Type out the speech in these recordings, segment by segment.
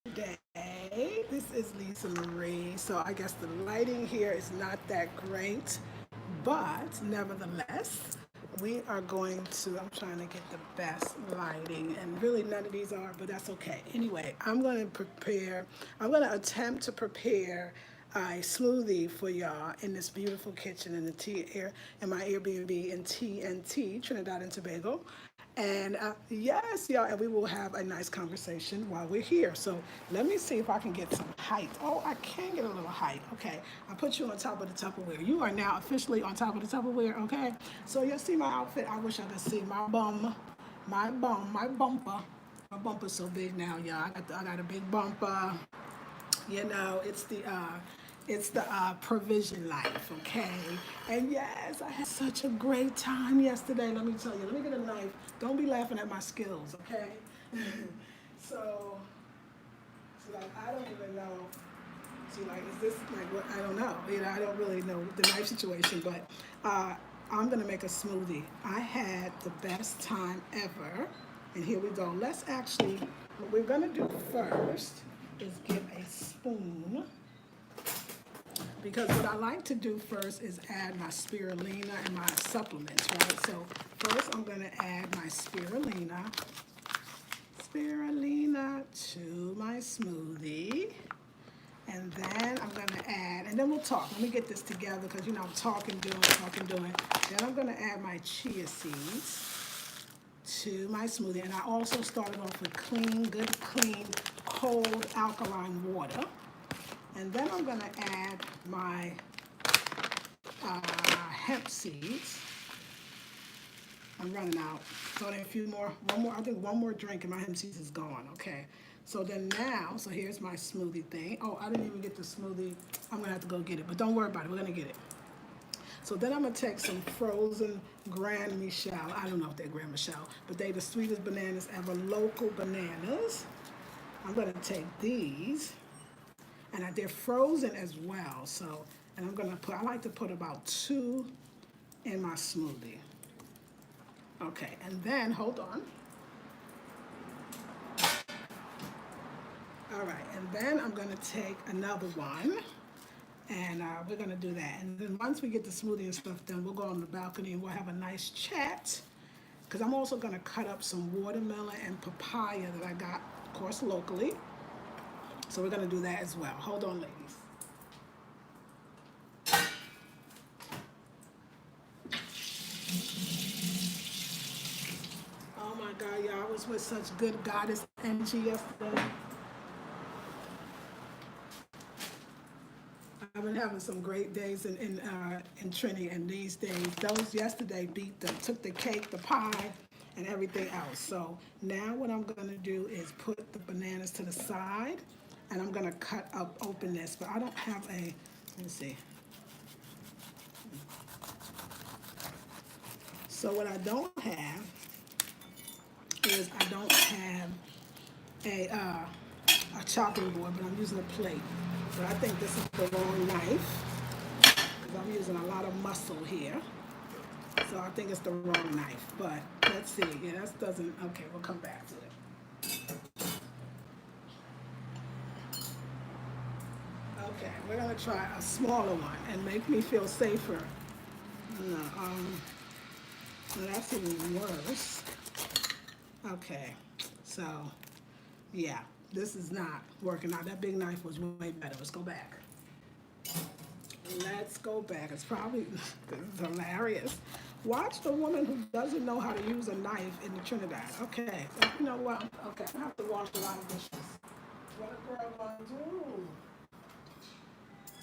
Day. This is Lisa Marie. So I guess the lighting here is not that great, but nevertheless, we are going to. I'm trying to get the best lighting, and really none of these are, but that's okay. Anyway, I'm going to prepare. I'm going to attempt to prepare a smoothie for y'all in this beautiful kitchen in the T air in my Airbnb in TNT, Trinidad and Tobago. And yes, y'all, and we will have a nice conversation while we're here. So let me see if I can get some height. Oh, I can get a little height. Okay, I put you on top of the Tupperware. You are now officially on top of the Tupperware. Okay, so you'll see my outfit. I wish I could see my bum, my bumper. My bumper's so big now, y'all. I got a big bumper. You know, it's the provision life, okay? And yes, I had such a great time yesterday. Let me tell you. Let me get a knife. Don't be laughing at my skills, okay? so, so like I don't even know. See, like, is this like what? I don't know. You know, I don't really know the knife situation, but I'm gonna make a smoothie. I had the best time ever, and here we go. Let's actually. What we're gonna do first is get a spoon because what I like to do first is add my spirulina and my supplements, right? So first I'm gonna add my spirulina to my smoothie. And then I'm gonna add, and then we'll talk. Let me get this together because you know I'm talking. Then I'm gonna add my chia seeds to my smoothie. And I also started off with good clean, cold alkaline water. And then I'm gonna add my hemp seeds. I'm running out. So a few more, I think one more drink and my hemp seeds is gone, okay. So then now, so here's my smoothie thing. Oh, I didn't even get the smoothie. I'm gonna have to go get it, but don't worry about it, we're gonna get it. So then I'm gonna take some frozen Grand Michel. I don't know if they're Grand Michel, but they're the sweetest bananas ever, local bananas. I'm gonna take these, and they're frozen as well. So, and I like to put about 2 in my smoothie. Okay, and then, hold on. All right, and then I'm gonna take another one, and we're gonna do that. And then once we get the smoothie and stuff done, we'll go on the balcony and we'll have a nice chat. Because I'm also gonna cut up some watermelon and papaya that I got, of course, locally. So we're gonna do that as well. Hold on, ladies. Oh my God, y'all, I was with such good goddess energy yesterday. I've been having some great days in Trinity, and these days, those yesterday took the cake, the pie, and everything else. So now what I'm gonna do is put the bananas to the side, and I'm gonna open this, but I don't have let me see. So what I don't have is I don't have a, uh, a chopping board, but I'm using a plate. But I think this is the wrong knife because I'm using a lot of muscle here. So I think it's the wrong knife, but let's see. Yeah, that doesn't, okay, we'll come back to it. Okay, we're gonna try a smaller one and make me feel safer. No, well, that's even worse. Okay, so yeah, this is not working out. That big knife was way better. Let's go back. Let's go back. It's probably this is hilarious. Watch the woman who doesn't know how to use a knife in the Trinidad. Okay, so you know what? Okay, I have to wash a lot of dishes. What a girl gonna do?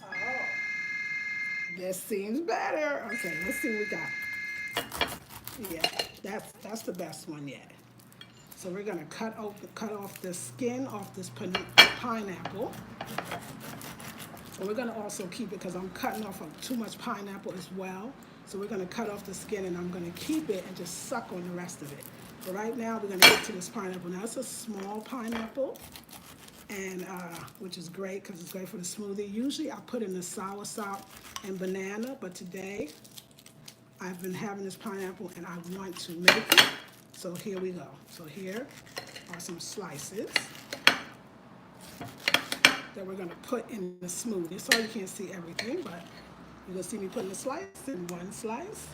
Oh, this seems better. Okay, let's see what we got. Yeah, that's the best one yet. So we're gonna cut off the skin off this pineapple. And we're gonna also keep it because I'm cutting off of too much pineapple as well. So we're gonna cut off the skin and I'm gonna keep it and just suck on the rest of it. But right now we're gonna get to this pineapple. Now it's a small pineapple, and which is great because it's great for the smoothie. Usually I put in the soursop and banana, but today I've been having this pineapple and I want to make it. So here we go. So here are some slices. that we're gonna put in the smoothie. Sorry you can't see everything, but you're gonna see me putting the slice in, one slice,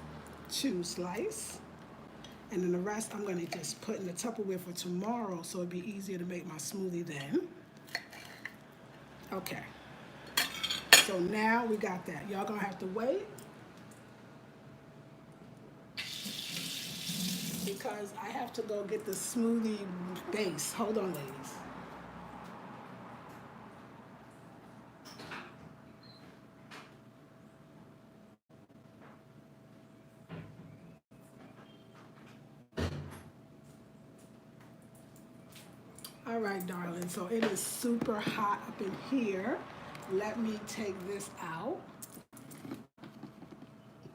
two slice, and then the rest I'm gonna just put in the Tupperware for tomorrow so it'd be easier to make my smoothie then. Okay, so now we got that. Y'all gonna have to wait because I have to go get the smoothie base. Hold on, ladies. All right, darling, so it is super hot up in here. Let me take this out.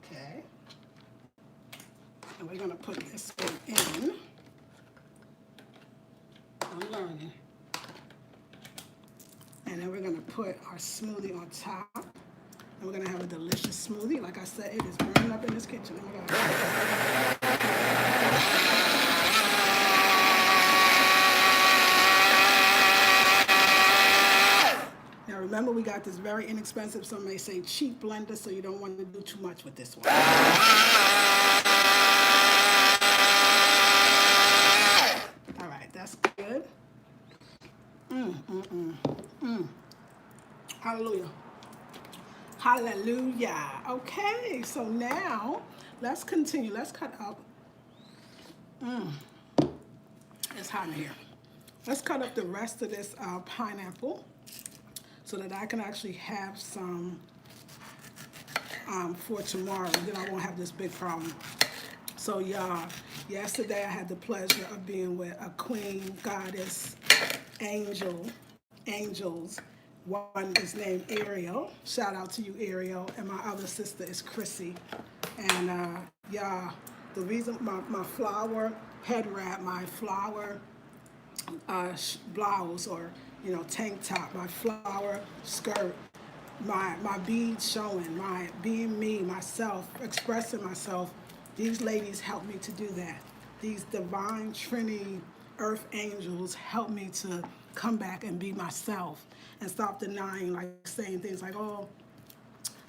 Okay. And we're gonna put this one in. I'm learning. And then we're gonna put our smoothie on top. And we're gonna have a delicious smoothie. Like I said, it is burning up in this kitchen. Oh my God. Now remember, we got this very inexpensive, some may say cheap blender, so you don't want to do too much with this one. All right, that's good. Hallelujah. Hallelujah. Okay, so now let's continue. Let's cut up. It's hot in here. Let's cut up the rest of this pineapple so that I can actually have some for tomorrow. Then I won't have this big problem. So y'all, yesterday I had the pleasure of being with a queen, goddess, angels. One is named Ariel. Shout out to you, Ariel. And my other sister is Chrissy. And y'all, the reason my flower head wrap, my flower blouse or tank top, my flower skirt, my beads showing, my being me, myself, expressing myself. These ladies helped me to do that. These divine Trinity earth angels helped me to come back and be myself and stop denying, like saying things like, oh,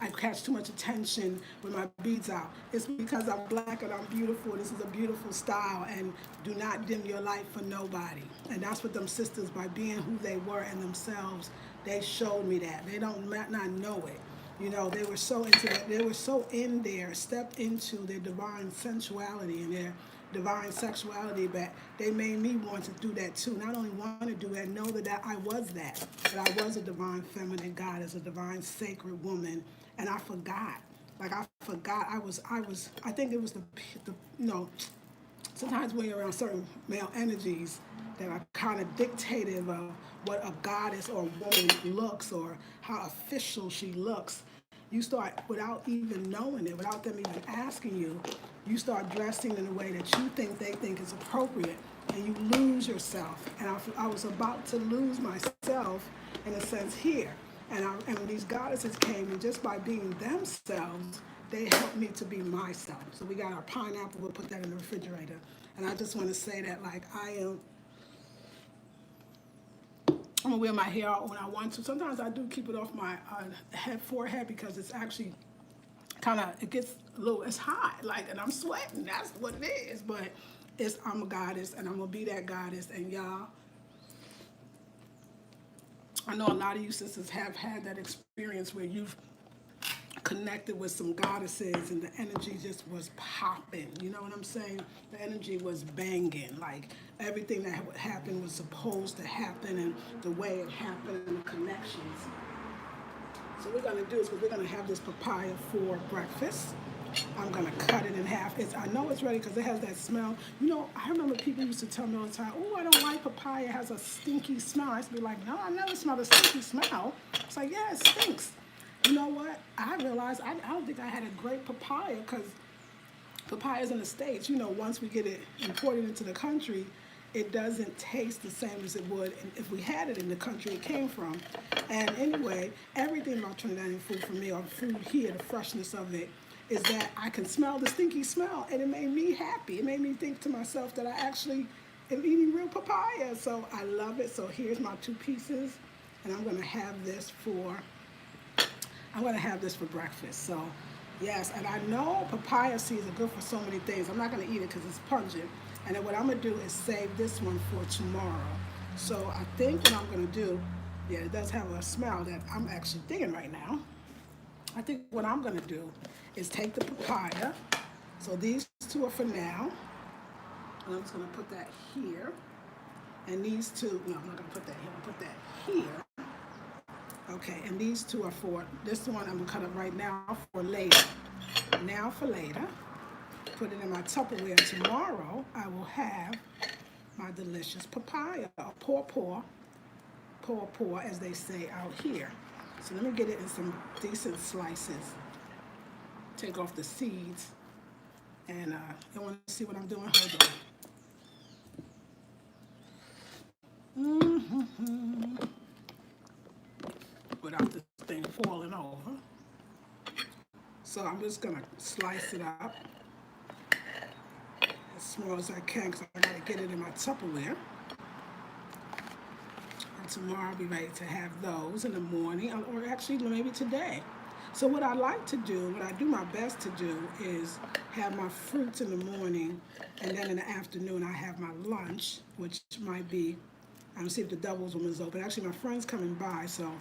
I catch too much attention with my beads out. It's because I'm black and I'm beautiful. This is a beautiful style, and do not dim your light for nobody. And that's what them sisters, by being who they were and themselves, they showed me that. They might not know it. They were so into it. They were so in there, stepped into their divine sensuality and their divine sexuality, that they made me want to do that too. Not only want to do that, know that I was that I was a divine feminine goddess, a divine sacred woman. And I forgot. I think it was sometimes when you're around certain male energies that are kind of dictative of what a goddess or a woman looks or how official she looks. You start, without even knowing it, without them even asking you, you start dressing in a way that they think is appropriate, and you lose yourself. And I was about to lose myself in a sense here. And when these goddesses came, and just by being themselves, they helped me to be myself. So we got our pineapple, we'll put that in the refrigerator. And I just want to say that, I'm gonna wear my hair out when I want to. Sometimes I do keep it off my forehead because it's actually it gets a little, it's hot, and I'm sweating. That's what it is. But I'm a goddess, and I'm gonna be that goddess. And y'all, I know a lot of you sisters have had that experience where you've connected with some goddesses and the energy just was popping. You know what I'm saying? The energy was banging. Everything that happened was supposed to happen, and the way it happened and the connections. So what we're going to do is, we're going to have this papaya for breakfast. I'm going to cut it in half. I know it's ready because it has that smell. I remember people used to tell me all the time, oh, I don't like papaya. It has a stinky smell. I used to be like, no, I never smelled a stinky smell. It's like, yeah, it stinks. You know what? I realized I don't think I had a great papaya, because papayas in the States, once we get it imported into the country, it doesn't taste the same as it would if we had it in the country it came from. And anyway, everything about Trinidadian food for me, or food here, the freshness of it, is that I can smell the stinky smell, and it made me happy. It made me think to myself that I actually am eating real papaya. So I love it. So here's my 2 pieces. and I'm gonna have this for breakfast. So yes, and I know papaya seeds are good for so many things. I'm not gonna eat it because it's pungent. And then what I'm gonna do is save this one for tomorrow. So I think what I'm gonna do, yeah, it does have a smell that I'm actually thinking right now. I think what I'm gonna do is take the papaya. So these two are for now. And I'm just gonna put that here. And these two, no, I'm not gonna put that here, I'll put that here. Okay, and these two are for, this one I'm gonna cut up right now for later. Now for later. Put it in my Tupperware. Tomorrow I will have my delicious papaya. Paw, as they say out here. So let me get it in some decent slices. Take off the seeds. And you want to see what I'm doing? Hold on. Without this thing falling over. So I'm just gonna slice it up as small as I can because I gotta get it in my Tupperware. And tomorrow I'll be ready to have those in the morning, or actually maybe today. So what I like to do, what I do my best to do, is have my fruits in the morning, and then in the afternoon I have my lunch, which might be, I don't see if the Doubles room is open. Actually, my friend's coming by, so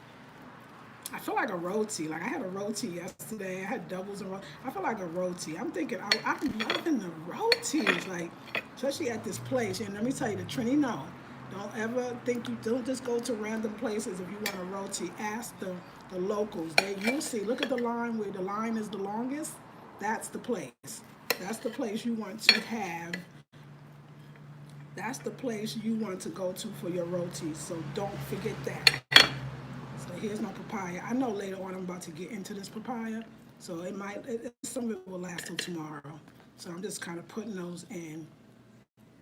I feel like a roti. Like I had a roti yesterday. I had doubles and roti. I feel like a roti. I'm thinking, I'm loving the rotis, like especially at this place. And let me tell you, the Trini, no, don't ever think don't just go to random places if you want a roti. Ask the locals. You'll see. Look at the line where the line is the longest. That's the place. That's the place you want to have. That's the place you want to go to for your rotis. So don't forget that. So here's my papaya. I know later on I'm about to get into this papaya, so some of it will last till tomorrow. So I'm just kind of putting those in,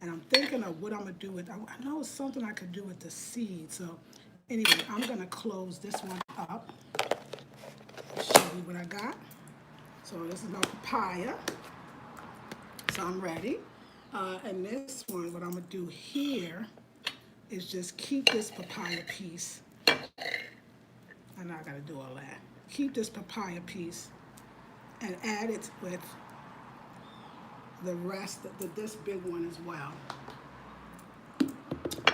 and I'm thinking of what I'm gonna do with. I know it's something I could do with the seeds. So anyway, I'm gonna close this one up. Show you what I got. So this is my papaya. So I'm ready. And this one, what I'm gonna do here is just keep this papaya piece. I know I gotta do all that. Keep this papaya piece and add it with the rest of this big one as well.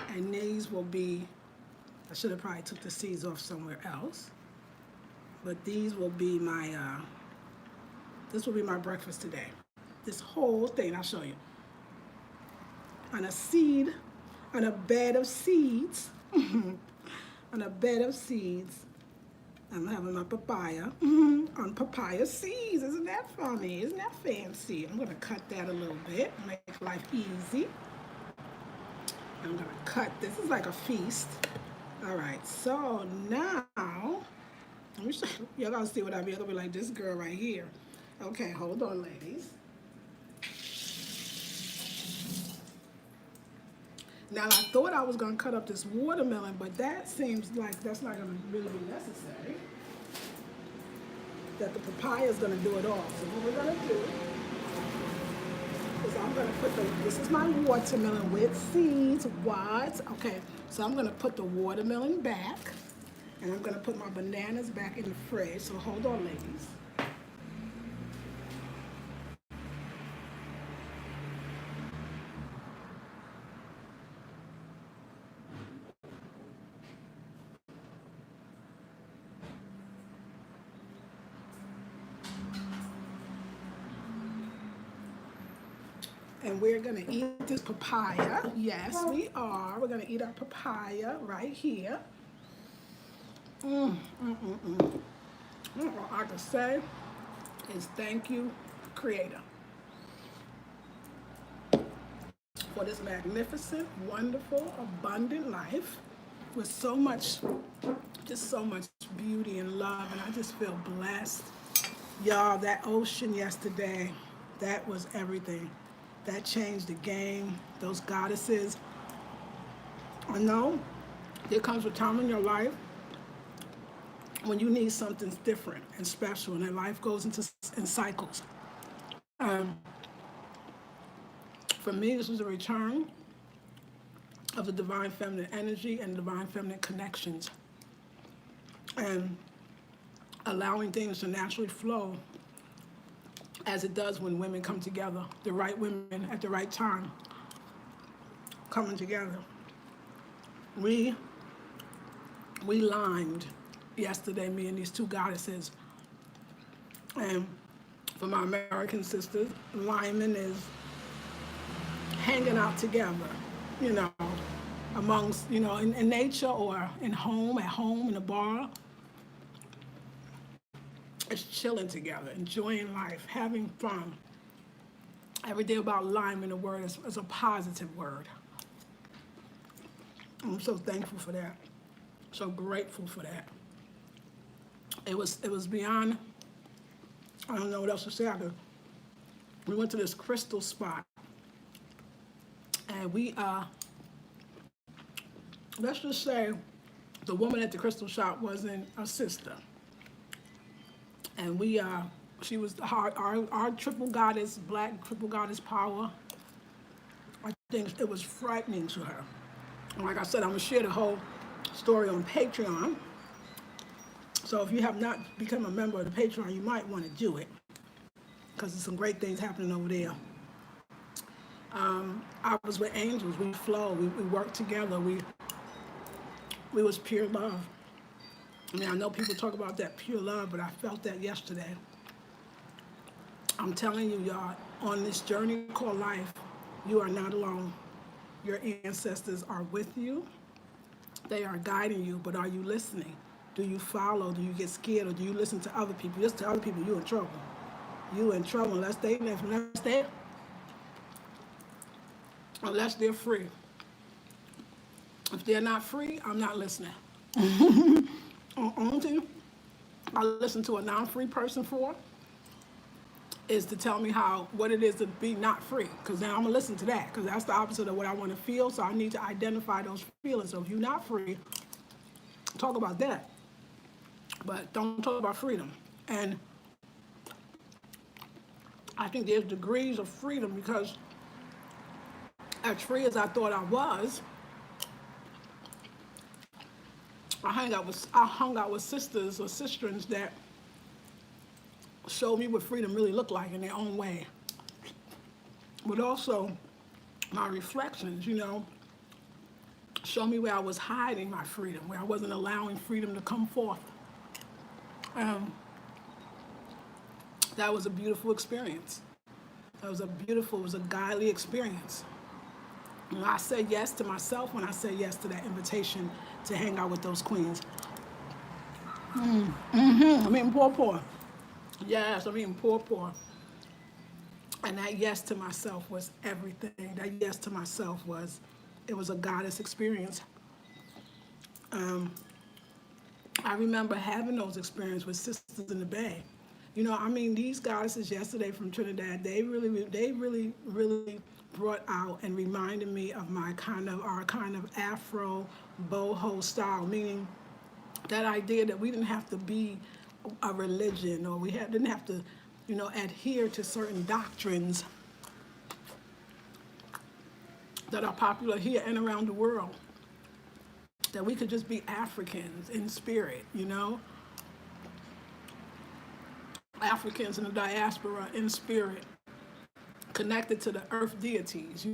And these will be, I should have probably took the seeds off somewhere else. But these will be this will be my breakfast today. This whole thing, I'll show you. On a bed of seeds, on a bed of seeds, I'm having my papaya on papaya seeds. Isn't that funny? Isn't that fancy? I'm gonna cut that a little bit, make life easy. I'm gonna cut, this is like a feast. All right, so now, let me show you. Y'all gonna see what I mean. You're gonna be like, this girl right here. Okay, hold on, ladies. Now, I thought I was gonna cut up this watermelon, but that seems like that's not gonna really be necessary. That the papaya is gonna do it all. So what we're gonna do is I'm gonna put this is my watermelon with seeds. What? Okay, so I'm gonna put the watermelon back, and I'm gonna put my bananas back in the fridge. So hold on, ladies. And we're gonna eat this papaya. Yes, we are. We're gonna eat our papaya right here. All I can say is thank you, Creator, for this magnificent, wonderful, abundant life with so much, just so much beauty and love, and I just feel blessed. Y'all, that ocean yesterday, that was everything. That changed the game. Those goddesses. I know there comes a time in your life when you need something different and special, and that life goes in cycles. For me, this was a return of the divine feminine energy and divine feminine connections. and allowing things to naturally flow as it does when women come together, the right women at the right time coming together. We limed yesterday, me and these two goddesses, and for my American sisters, liming is hanging out together, you know, amongst, in nature or at home, in a bar. It's chilling together, enjoying life, having fun. Every day about lime in the word is a positive word. I'm so thankful for that. So grateful for that. It was beyond, I don't know what else to say. We went to this crystal spot, and we, let's just say the woman at the crystal shop wasn't a sister. And she was our triple goddess, black triple goddess power. I think it was frightening to her. And like I said, I'm gonna share the whole story on Patreon. So if you have not become a member of the Patreon, you might want to do it, because there's some great things happening over there. I was with angels. We flow. We worked together. We was pure love. I mean, I know people talk about that pure love, but I felt that yesterday. I'm telling you, y'all, on this journey called life, you are not alone. Your ancestors are with you. They are guiding you, but are you listening? Do you follow? Do you get scared, or do you listen to other people? Listen to other people, you're in trouble. You're in trouble unless they're free. If they're not free, I'm not listening. Only thing I listen to a non-free person for is to tell me what it is to be not free, because then I'm gonna listen to that, because that's the opposite of what I want to feel. So I need to identify those feelings. So if you're not free, talk about that, but don't talk about freedom. And I think there's degrees of freedom, because as free as I thought I was, I hung out with sisters or sisterins that showed me what freedom really looked like in their own way. But also my reflections, show me where I was hiding my freedom, where I wasn't allowing freedom to come forth. That was a beautiful experience. It was a godly experience. And I said yes to myself when I said yes to that invitation to hang out with those queens. I'm eating poor. Yes, I'm eating poor. And that yes to myself was everything. That yes to myself it was a goddess experience. I remember having those experiences with sisters in the Bay. These goddesses yesterday from Trinidad, they really brought out and reminded me of our kind of Afro boho style, meaning that idea that we didn't have to be a religion, or didn't have to, adhere to certain doctrines that are popular here and around the world. That we could just be Africans in spirit, Africans in the diaspora in spirit, connected to the earth deities,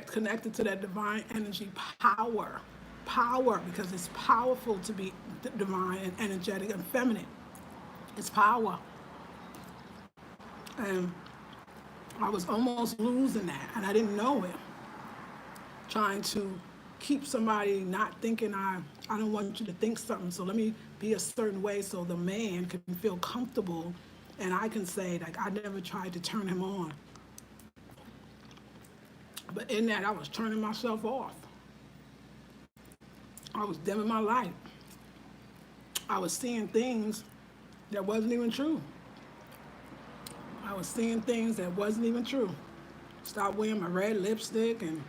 connected to that divine energy power, because it's powerful to be divine and energetic and feminine. It's power. And I was almost losing that, and I didn't know it. Trying to keep somebody not thinking I don't want you to think something, so let me be a certain way so the man can feel comfortable, and I can say, like, I never tried to turn him on. But in that, I was turning myself off. I was dimming my light. I was seeing things that wasn't even true. Stop wearing my red lipstick and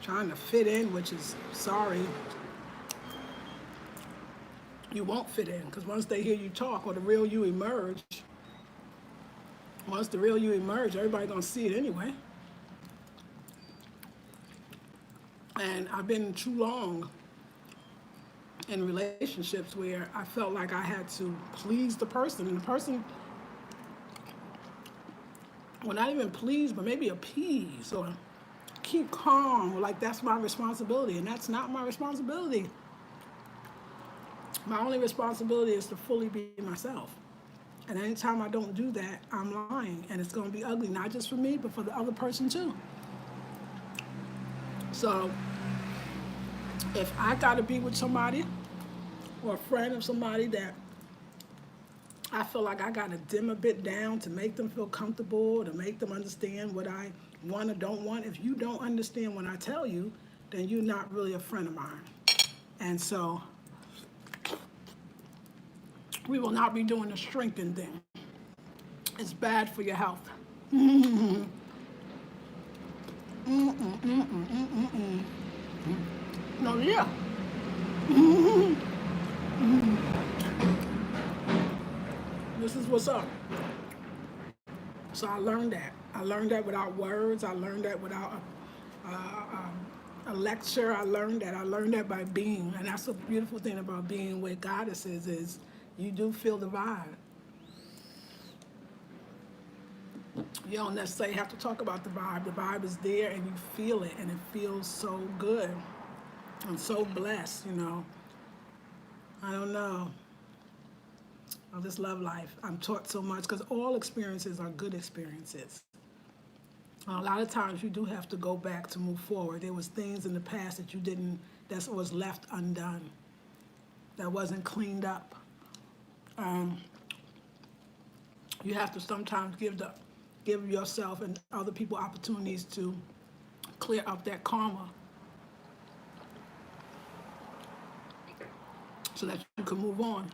trying to fit in, which is, sorry, you won't fit in, because once they hear you talk or the real you emerge, everybody's gonna see it anyway. And I've been too long in relationships where I felt like I had to please the person, and the person, well, not even please, but maybe appease or keep calm, or like that's my responsibility, and that's not my responsibility. My only responsibility is to fully be myself. And anytime I don't do that, I'm lying, and it's going to be ugly, not just for me, but for the other person too. So if I got to be with somebody or a friend of somebody that I feel like I got to dim a bit down to make them feel comfortable, to make them understand what I want or don't want. If you don't understand what I tell you, then you're not really a friend of mine. And so we will not be doing the strengthening thing. It's bad for your health. No, yeah. This is what's up. So I learned that. I learned that without words. I learned that without a lecture. I learned that. I learned that by being. And that's the beautiful thing about being with goddesses is you do feel the vibe. You don't necessarily have to talk about the vibe. The vibe is there and you feel it, and it feels so good. I'm so blessed, you know. I don't know. I just love life. I'm taught so much because all experiences are good experiences. A lot of times you do have to go back to move forward. There was things in the past that you didn't, that was left undone, that wasn't cleaned up. You have to sometimes give yourself and other people opportunities to clear up that karma so that you can move on.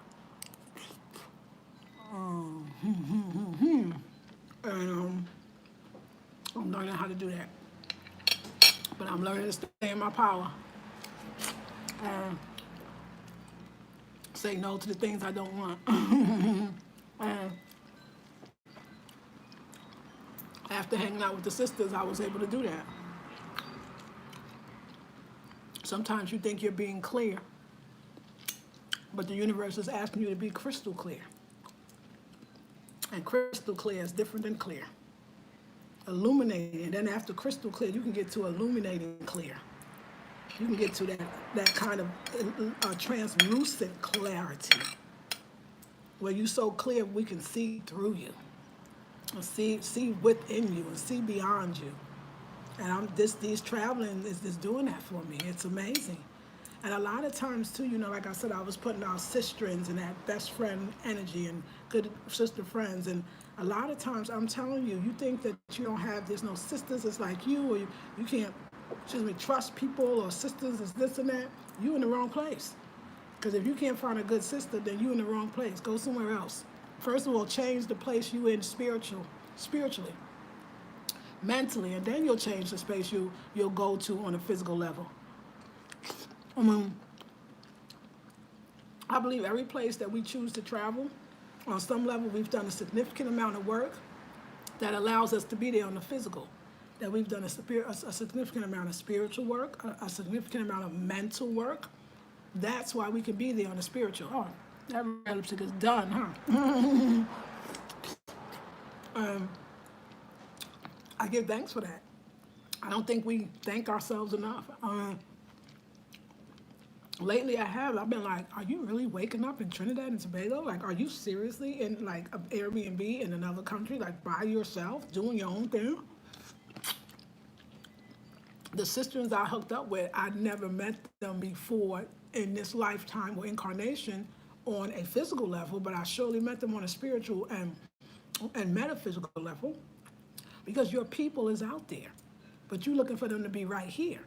And I'm learning how to do that. But I'm learning to stay in my power and say no to the things I don't want. And after hanging out with the sisters, I was able to do that. Sometimes you think you're being clear, but the universe is asking you to be crystal clear. And crystal clear is different than clear. Illuminating, and then after crystal clear, you can get to illuminating clear. You can get to that kind of translucent clarity where you're so clear we can see through you, and see within you, and see beyond you. And these traveling is doing that for me. It's amazing. And a lot of times too, you know, like I said, I was putting out sisterins and that best friend energy and good sister friends. And a lot of times I'm telling you, you think that you don't have, there's no sisters that's like you, or you can't, trust people, or sisters is this and that. You in the wrong place. Because if you can't find a good sister, then you in the wrong place. Go somewhere else. First of all, change the place you in spiritually, mentally, and then you'll change the space you'll go to on a physical level. I believe every place that we choose to travel, on some level, we've done a significant amount of work that allows us to be there on the physical. That we've done a significant amount of spiritual work, a significant amount of mental work. That's why we can be there on the spiritual. Oh, that red lipstick is done, huh? I give thanks for that. I don't think we thank ourselves enough. Lately I've been like, are you really waking up in Trinidad and Tobago? Like, are you seriously in like an Airbnb in another country, like by yourself, doing your own thing? The sisters I hooked up with, I never met them before in this lifetime or incarnation on a physical level, but I surely met them on a spiritual and metaphysical level, because your people is out there, but you're looking for them to be right here.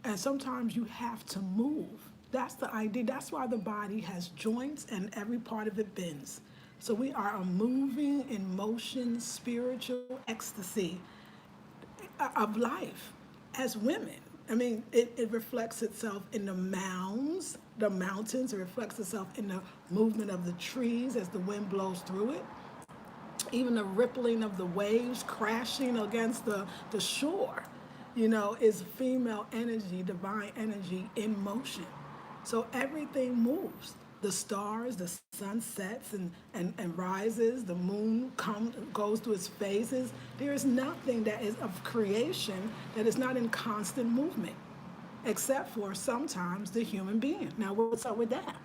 And sometimes you have to move. That's the idea. That's why the body has joints and every part of it bends. So we are a moving in motion, spiritual ecstasy of life as women. I mean, it reflects itself in the mountains. It reflects itself in the movement of the trees as the wind blows through it. Even the rippling of the waves crashing against the shore, is female energy, divine energy in motion. So everything moves. The stars, the sun sets and rises, the moon goes through its phases. There is nothing that is of creation that is not in constant movement, except for sometimes the human being. Now, what's up with that?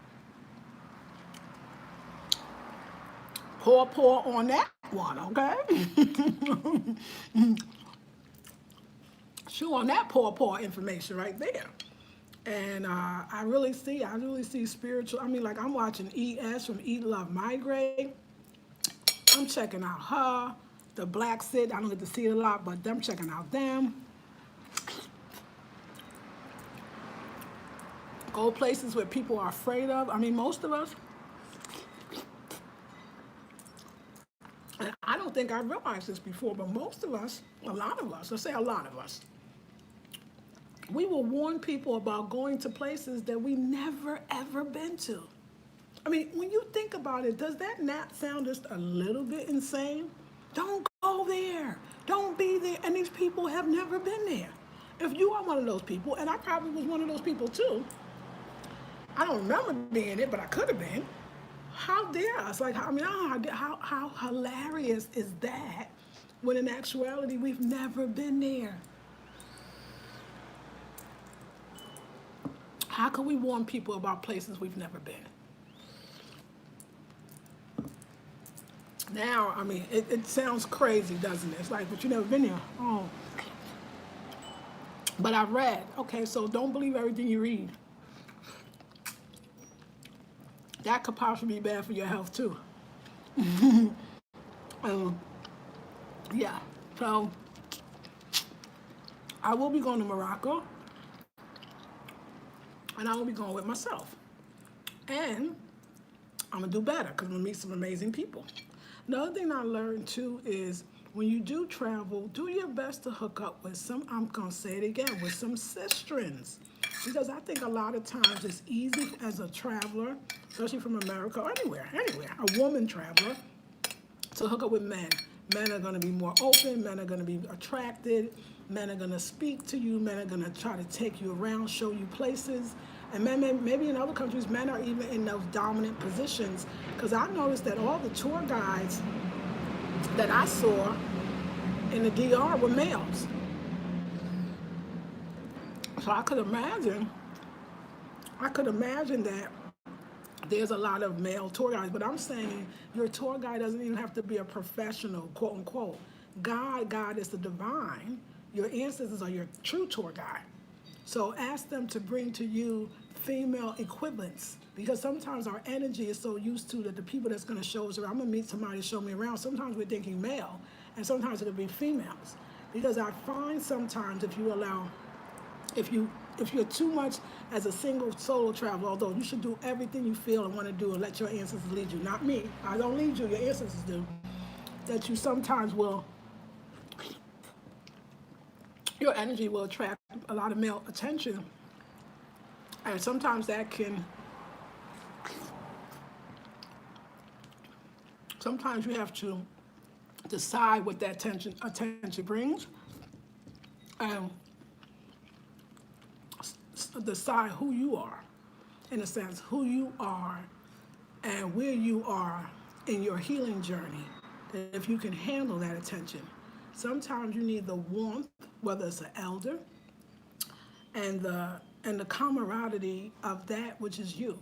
Pour on that one, okay? Chew on that pour information right there. And I really see spiritual. I mean, like I'm watching ES from Eat, Love, Migrate. I'm checking out her, the Black Sit. I don't get to see it a lot, but I'm checking out them. Go places where people are afraid of. I mean, most of us, and I don't think I realized this before, but most of us, a lot of us, let's say a lot of us, we will warn people about going to places that we never ever been to. I mean, when you think about it, does that not sound just a little bit insane? Don't go there. Don't be there. And these people have never been there. If you are one of those people, and I probably was one of those people too, I don't remember being it, but I could have been. How dare us? Like, I mean, how hilarious is that when in actuality we've never been there? How can we warn people about places we've never been? Now, I mean, it sounds crazy, doesn't it? It's like, but you never been there. Oh. But I read. Okay, so don't believe everything you read. That could possibly be bad for your health too. Yeah, so I will be going to Morocco, and I will be going with myself. And I'm gonna do better because I'm gonna meet some amazing people. Another thing I learned too is when you do travel, do your best to hook up with some, I'm gonna say it again, with some sistrins. Because I think a lot of times it's easy as a traveler, especially from America or anywhere, a woman traveler, to hook up with men. Men are gonna be more open, men are gonna be attracted, men are gonna speak to you, men are gonna try to take you around, show you places. And men, maybe in other countries, men are even in those dominant positions. Because I noticed that all the tour guides that I saw in the DR were males. So I could imagine that there's a lot of male tour guides, but I'm saying your tour guide doesn't even have to be a professional, quote unquote. God is the divine. Your ancestors are your true tour guide. So ask them to bring to you female equivalents, because sometimes our energy is so used to that the people that's going to show us around, I'm going to meet somebody to show me around. Sometimes we're thinking male, and sometimes it'll be females. Because I find sometimes if you're too much as a single solo traveler, although you should do everything you feel and want to do and let your ancestors lead you, not me. I don't lead you, your ancestors do. That you sometimes will, your energy will attract a lot of male attention. And sometimes that can, sometimes you have to decide what that attention brings and decide who you are, in a sense, who you are and where you are in your healing journey. That if you can handle that attention. Sometimes you need the warmth, whether it's an elder, and the camaraderie of that which is you,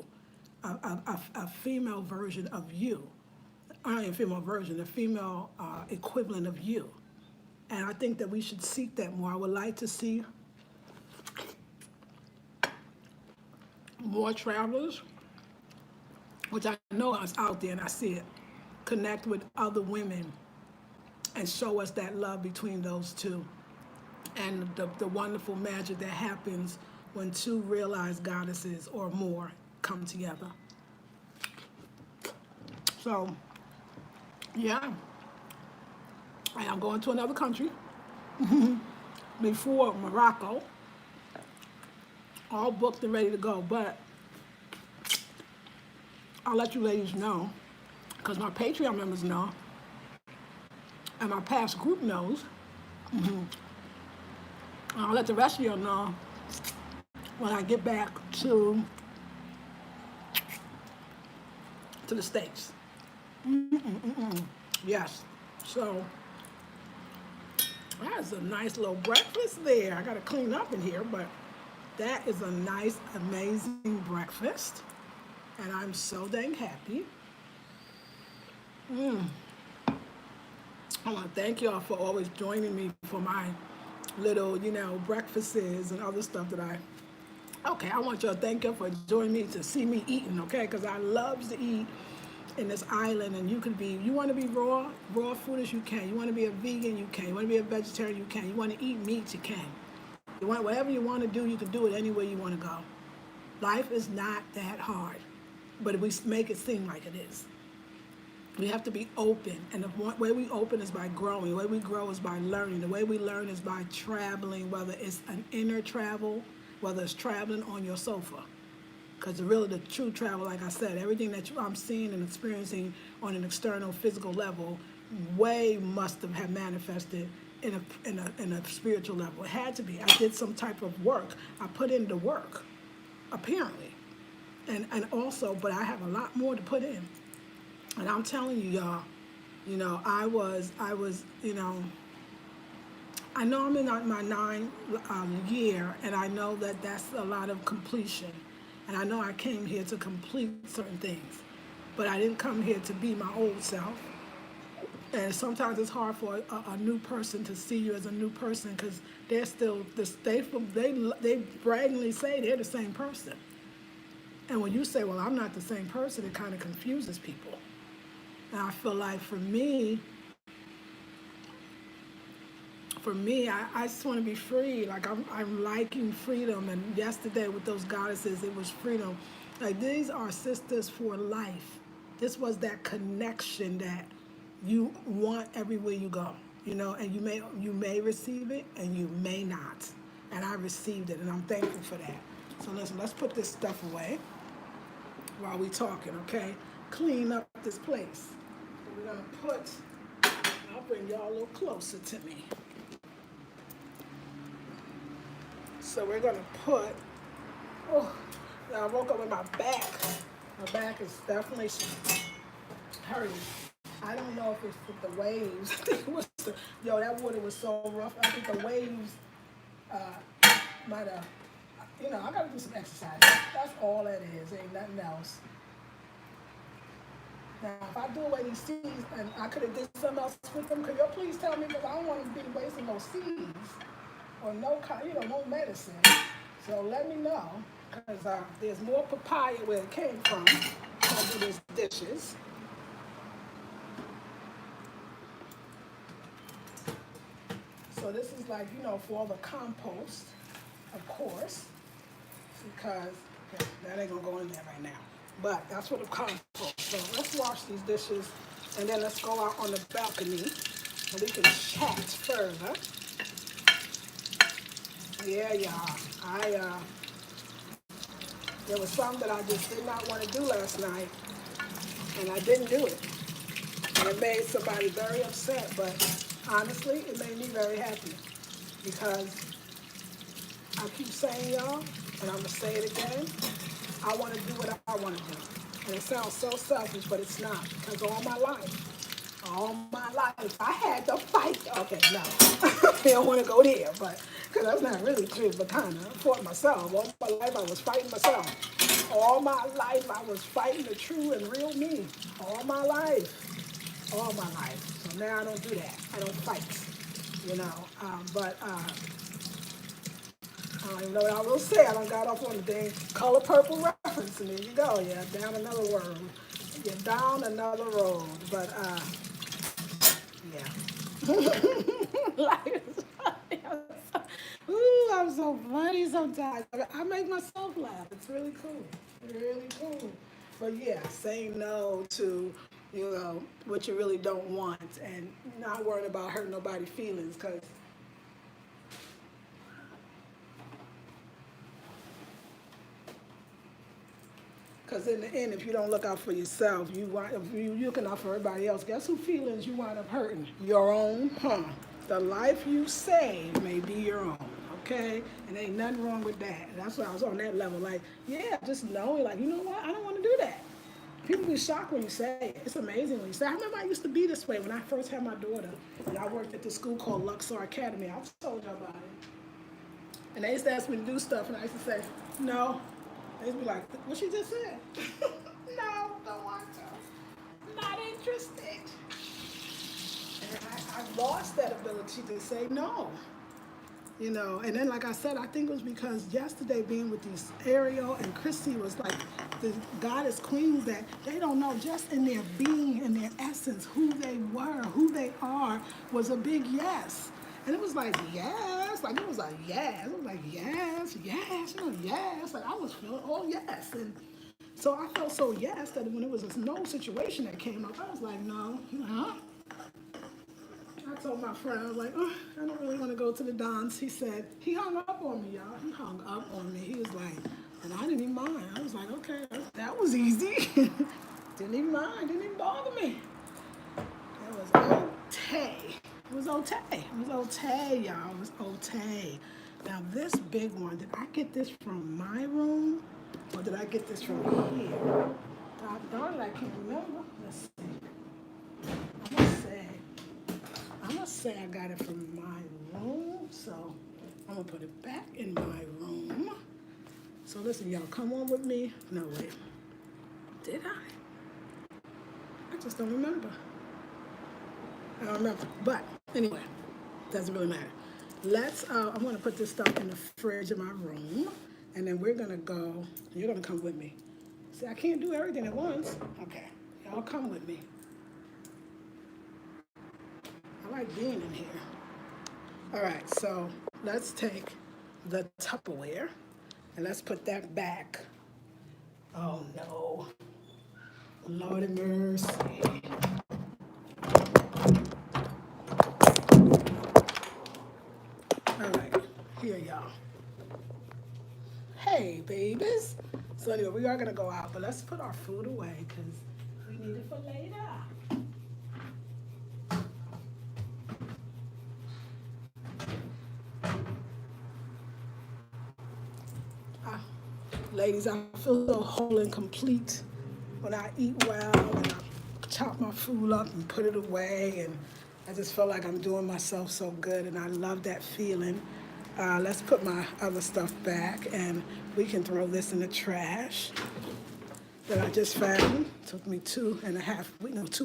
a female version of you. Not a female version, a female equivalent of you. And I think that we should seek that more. I would like to see more travelers, which I know is out there and I see it, connect with other women and show us that love between those two and the wonderful magic that happens when two realized goddesses or more come together. So, yeah, and I'm going to another country before Morocco, all booked and ready to go, but I'll let you ladies know, because my Patreon members know, and my past group knows. I'll let the rest of you know when I get back to to the States. Yes. So that's a nice little breakfast there. I got to clean up in here, but that is a nice, amazing breakfast. And I'm so dang happy. I want to thank y'all for always joining me for my little, breakfasts and other stuff that I. Okay, I want y'all to thank y'all for joining me to see me eating, okay? Because I love to eat in this island, and you want to be raw food as you can. You want to be a vegan, you can. You want to be a vegetarian, you can. You want to eat meat, you can. You want whatever you want to do, you can do it any way you want to go. Life is not that hard, but we make it seem like it is. We have to be open, and the way we open is by growing. The way we grow is by learning. The way we learn is by traveling, whether it's an inner travel, whether it's traveling on your sofa. Because the true travel, like I said, everything that I'm seeing and experiencing on an external physical level, way must have manifested in a spiritual level. It had to be. I did some type of work. I put in the work, apparently, and also, but I have a lot more to put in. And I'm telling you, y'all, I was, I know I'm in my ninth year, and I know that that's a lot of completion. And I know I came here to complete certain things, but I didn't come here to be my old self. And sometimes it's hard for a new person to see you as a new person because they're still they braggingly say they're the same person. And when you say, "Well, I'm not the same person," it kind of confuses people. And I feel like for me, I just want to be free. Like I'm liking freedom. And yesterday with those goddesses, it was freedom. Like these are sisters for life. This was that connection that you want everywhere you go. And you may receive it and you may not. And I received it, and I'm thankful for that. So listen, let's put this stuff away while we talking, okay? Clean up this place. So we're gonna I'll bring y'all a little closer to me. So we're gonna oh, now I woke up with my back. My back is definitely hurting. I don't know if it's with the waves. I think it was that water was so rough. I think the waves might have, I gotta do some exercise. That's all that is, ain't nothing else. Now, if I do away these seeds, and I could have did something else with them, could y'all please tell me, because I don't want to be wasting no seeds or no medicine. So let me know, because there's more papaya where it came from under these dishes. So this is like, for all the compost, of course, because that ain't gonna go in there right now. But that's for the compost. So let's wash these dishes, and then let's go out on the balcony, and we can chat further. Yeah, y'all. There was something that I just did not want to do last night, and I didn't do it. And it made somebody very upset, but honestly, it made me very happy because I keep saying, y'all, and I'm going to say it again, I want to do what I want to do. And it sounds so selfish, but it's not, because all my life, I had to fight. Okay, no, I don't want to go there, but because that's not really true, but kind of. I fought myself. All my life, I was fighting myself. All my life, I was fighting the true and real me. All my life. So now I don't do that. I don't fight, but I don't even know what I will say. I done got off on the dang color purple reference, and there you go. Yeah, down another road. You're down another road. But, yeah. Life is funny. I'm so funny sometimes. I make myself laugh. It's really cool. Really cool. But yeah, saying no to, what you really don't want, and not worrying about hurting nobody's feelings, because in the end, if you don't look out for yourself, if you looking out for everybody else, guess who feelings you wind up hurting? Your own, The life you save may be your own, okay? And ain't nothing wrong with that. And that's why I was on that level, like, yeah, just knowing, like, you know what? I don't want to do that. People be shocked when you say it. It's amazing when you say it. I remember I used to be this way when I first had my daughter. And I worked at this school called Luxor Academy. I've told you about it. And they used to ask me to do stuff, and I used to say, no. They used to be like, what she just said? No, don't want to. Not interested. And I lost that ability to say no. You know, and then like I said, I think it was because yesterday being with these Ariel and Christy was like the goddess queens that they don't know just in their being, in their essence, who they were, who they are was a big yes. And it was like, yes, like it was like, yes. It was like, yes, yes, you know, yes. Like I was feeling all yes. And so I felt so yes that when it was a no situation that came up, I was like, no, huh? I told my friend, I was like, oh, I don't really want to go to the dance. He said, he hung up on me, y'all. He hung up on me. He was like, and I didn't even mind. I was like, okay, that was easy. Didn't even mind, didn't even bother me. It was okay. It was okay. It was okay, y'all. It was okay. Now this big one, did I get this from my room or did I get this from here? Darn it, I can't remember. Let's see. I'm gonna say I got it from my room, so I'm gonna put it back in my room. So listen, y'all, come on with me. No, wait. Did I? I just don't remember. I don't remember. But anyway, doesn't really matter. I'm gonna put this stuff in the fridge in my room, and then we're gonna go, you're gonna come with me. See, I can't do everything at once. Okay, y'all come with me. I like being in here. All right, so let's take the Tupperware and let's put that back. Oh no. Lord have mercy. All right, here y'all. Hey babies. So anyway, we are gonna go out, but let's put our food away because we need it for later. Ah, ladies, I feel so whole and complete when I eat well and I chop my food up and put it away, and I just feel like I'm doing myself so good, and I love that feeling. Let's put my other stuff back, and we can throw this in the trash that I just found. It took me 2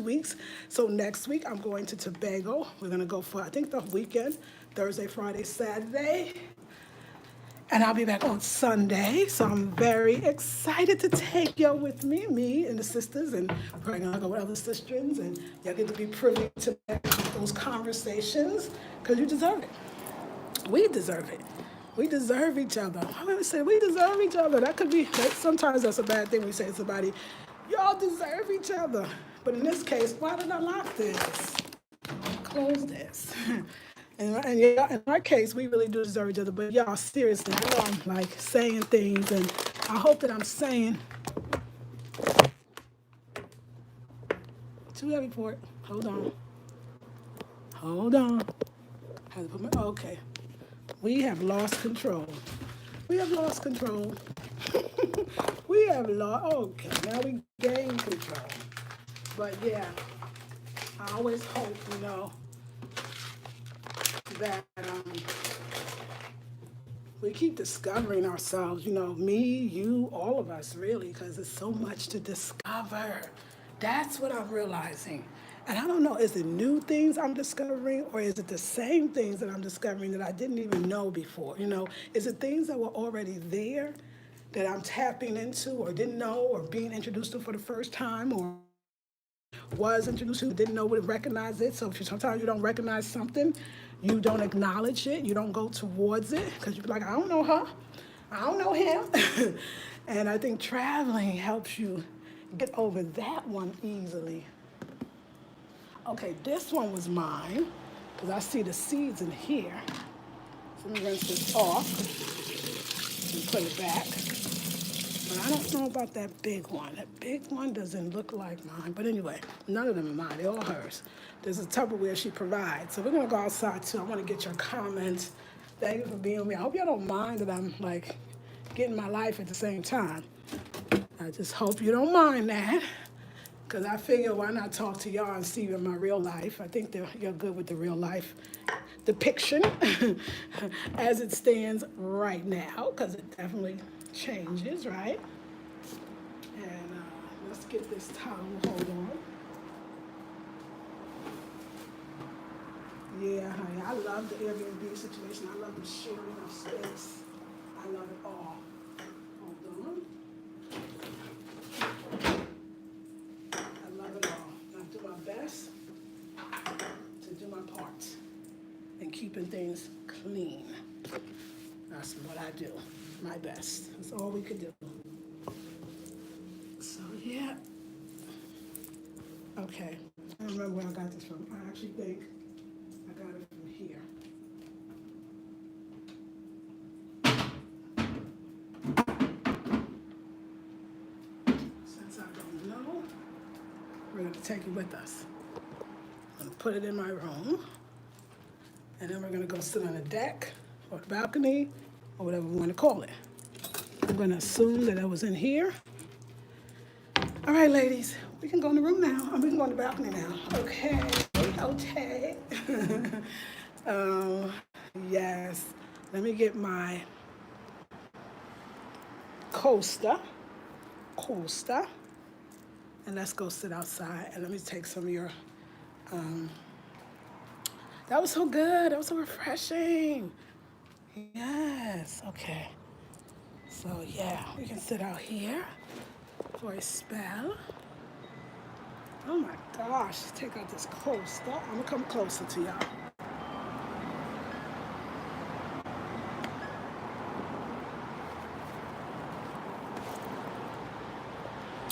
weeks. So next week I'm going to Tobago. We're gonna go for, I think, the weekend, Thursday, Friday, Saturday. And I'll be back on Sunday, so I'm very excited to take y'all with me and the sisters, and we're probably gonna go with other sisters, and y'all get to be privy to those conversations, because you deserve it. We deserve it. We deserve each other. I always say we deserve each other. That could be, sometimes that's a bad thing when you say to somebody, y'all deserve each other. But in this case, why did I lock this? Close this. And yeah, in our case, we really do deserve each other. But y'all, seriously, I know I'm like saying things, and I hope that I'm saying too heavy for it. Hold on. Hold on. Had to put my, okay. We have lost control. We have lost control. We have lost, okay, now we gain control. But yeah, I always hope, that we keep discovering ourselves, me, you, all of us, really, because there's so much to discover. That's what I'm realizing. And I don't know, is it new things I'm discovering, or is it the same things that I'm discovering that I didn't even know before? Is it things that were already there that I'm tapping into or didn't know, or being introduced to for the first time, or was introduced to, didn't know, would recognize it. So if sometimes you don't recognize something, you don't acknowledge it, you don't go towards it, because you're like, I don't know her, I don't know him. And I think traveling helps you get over that one easily. Okay, this one was mine, because I see the seeds in here. So let me rinse this off and put it back. But I don't know about that big one. That big one doesn't look like mine. But anyway, none of them are mine. They're all hers. There's a Tupperware she provides. So we're going to go outside, too. I want to get your comments. Thank you for being with me. I hope y'all don't mind that I'm, like, getting my life at the same time. I just hope you don't mind that. Because I figure why not talk to y'all and see you in my real life. I think you're good with the real life depiction as it stands right now, because it definitely changes, right? And let's get this towel, hold on. Yeah, honey, I love the Airbnb situation. I love the sharing of space. I love it all. Hold on. I love it all. I do my best to do my part in keeping things clean. That's what I do. My best. That's all we could do. So, yeah. Okay. I don't remember where I got this from. I actually think I got it from here. Since I don't know, we're going to take it with us. I'm going to put it in my room, and then we're going to go sit on the deck or the balcony or whatever we want to call it. I'm going to assume that it was in here. All right, ladies, we can go in the room now. We can go on the balcony now. Okay, okay. Yes, let me get my coaster, and let's go sit outside, and let me take some of your, that was so good, that was so refreshing. Yes, okay. So yeah, we can sit out here for a spell. Oh my gosh, take out this coaster. I'm gonna come closer to y'all.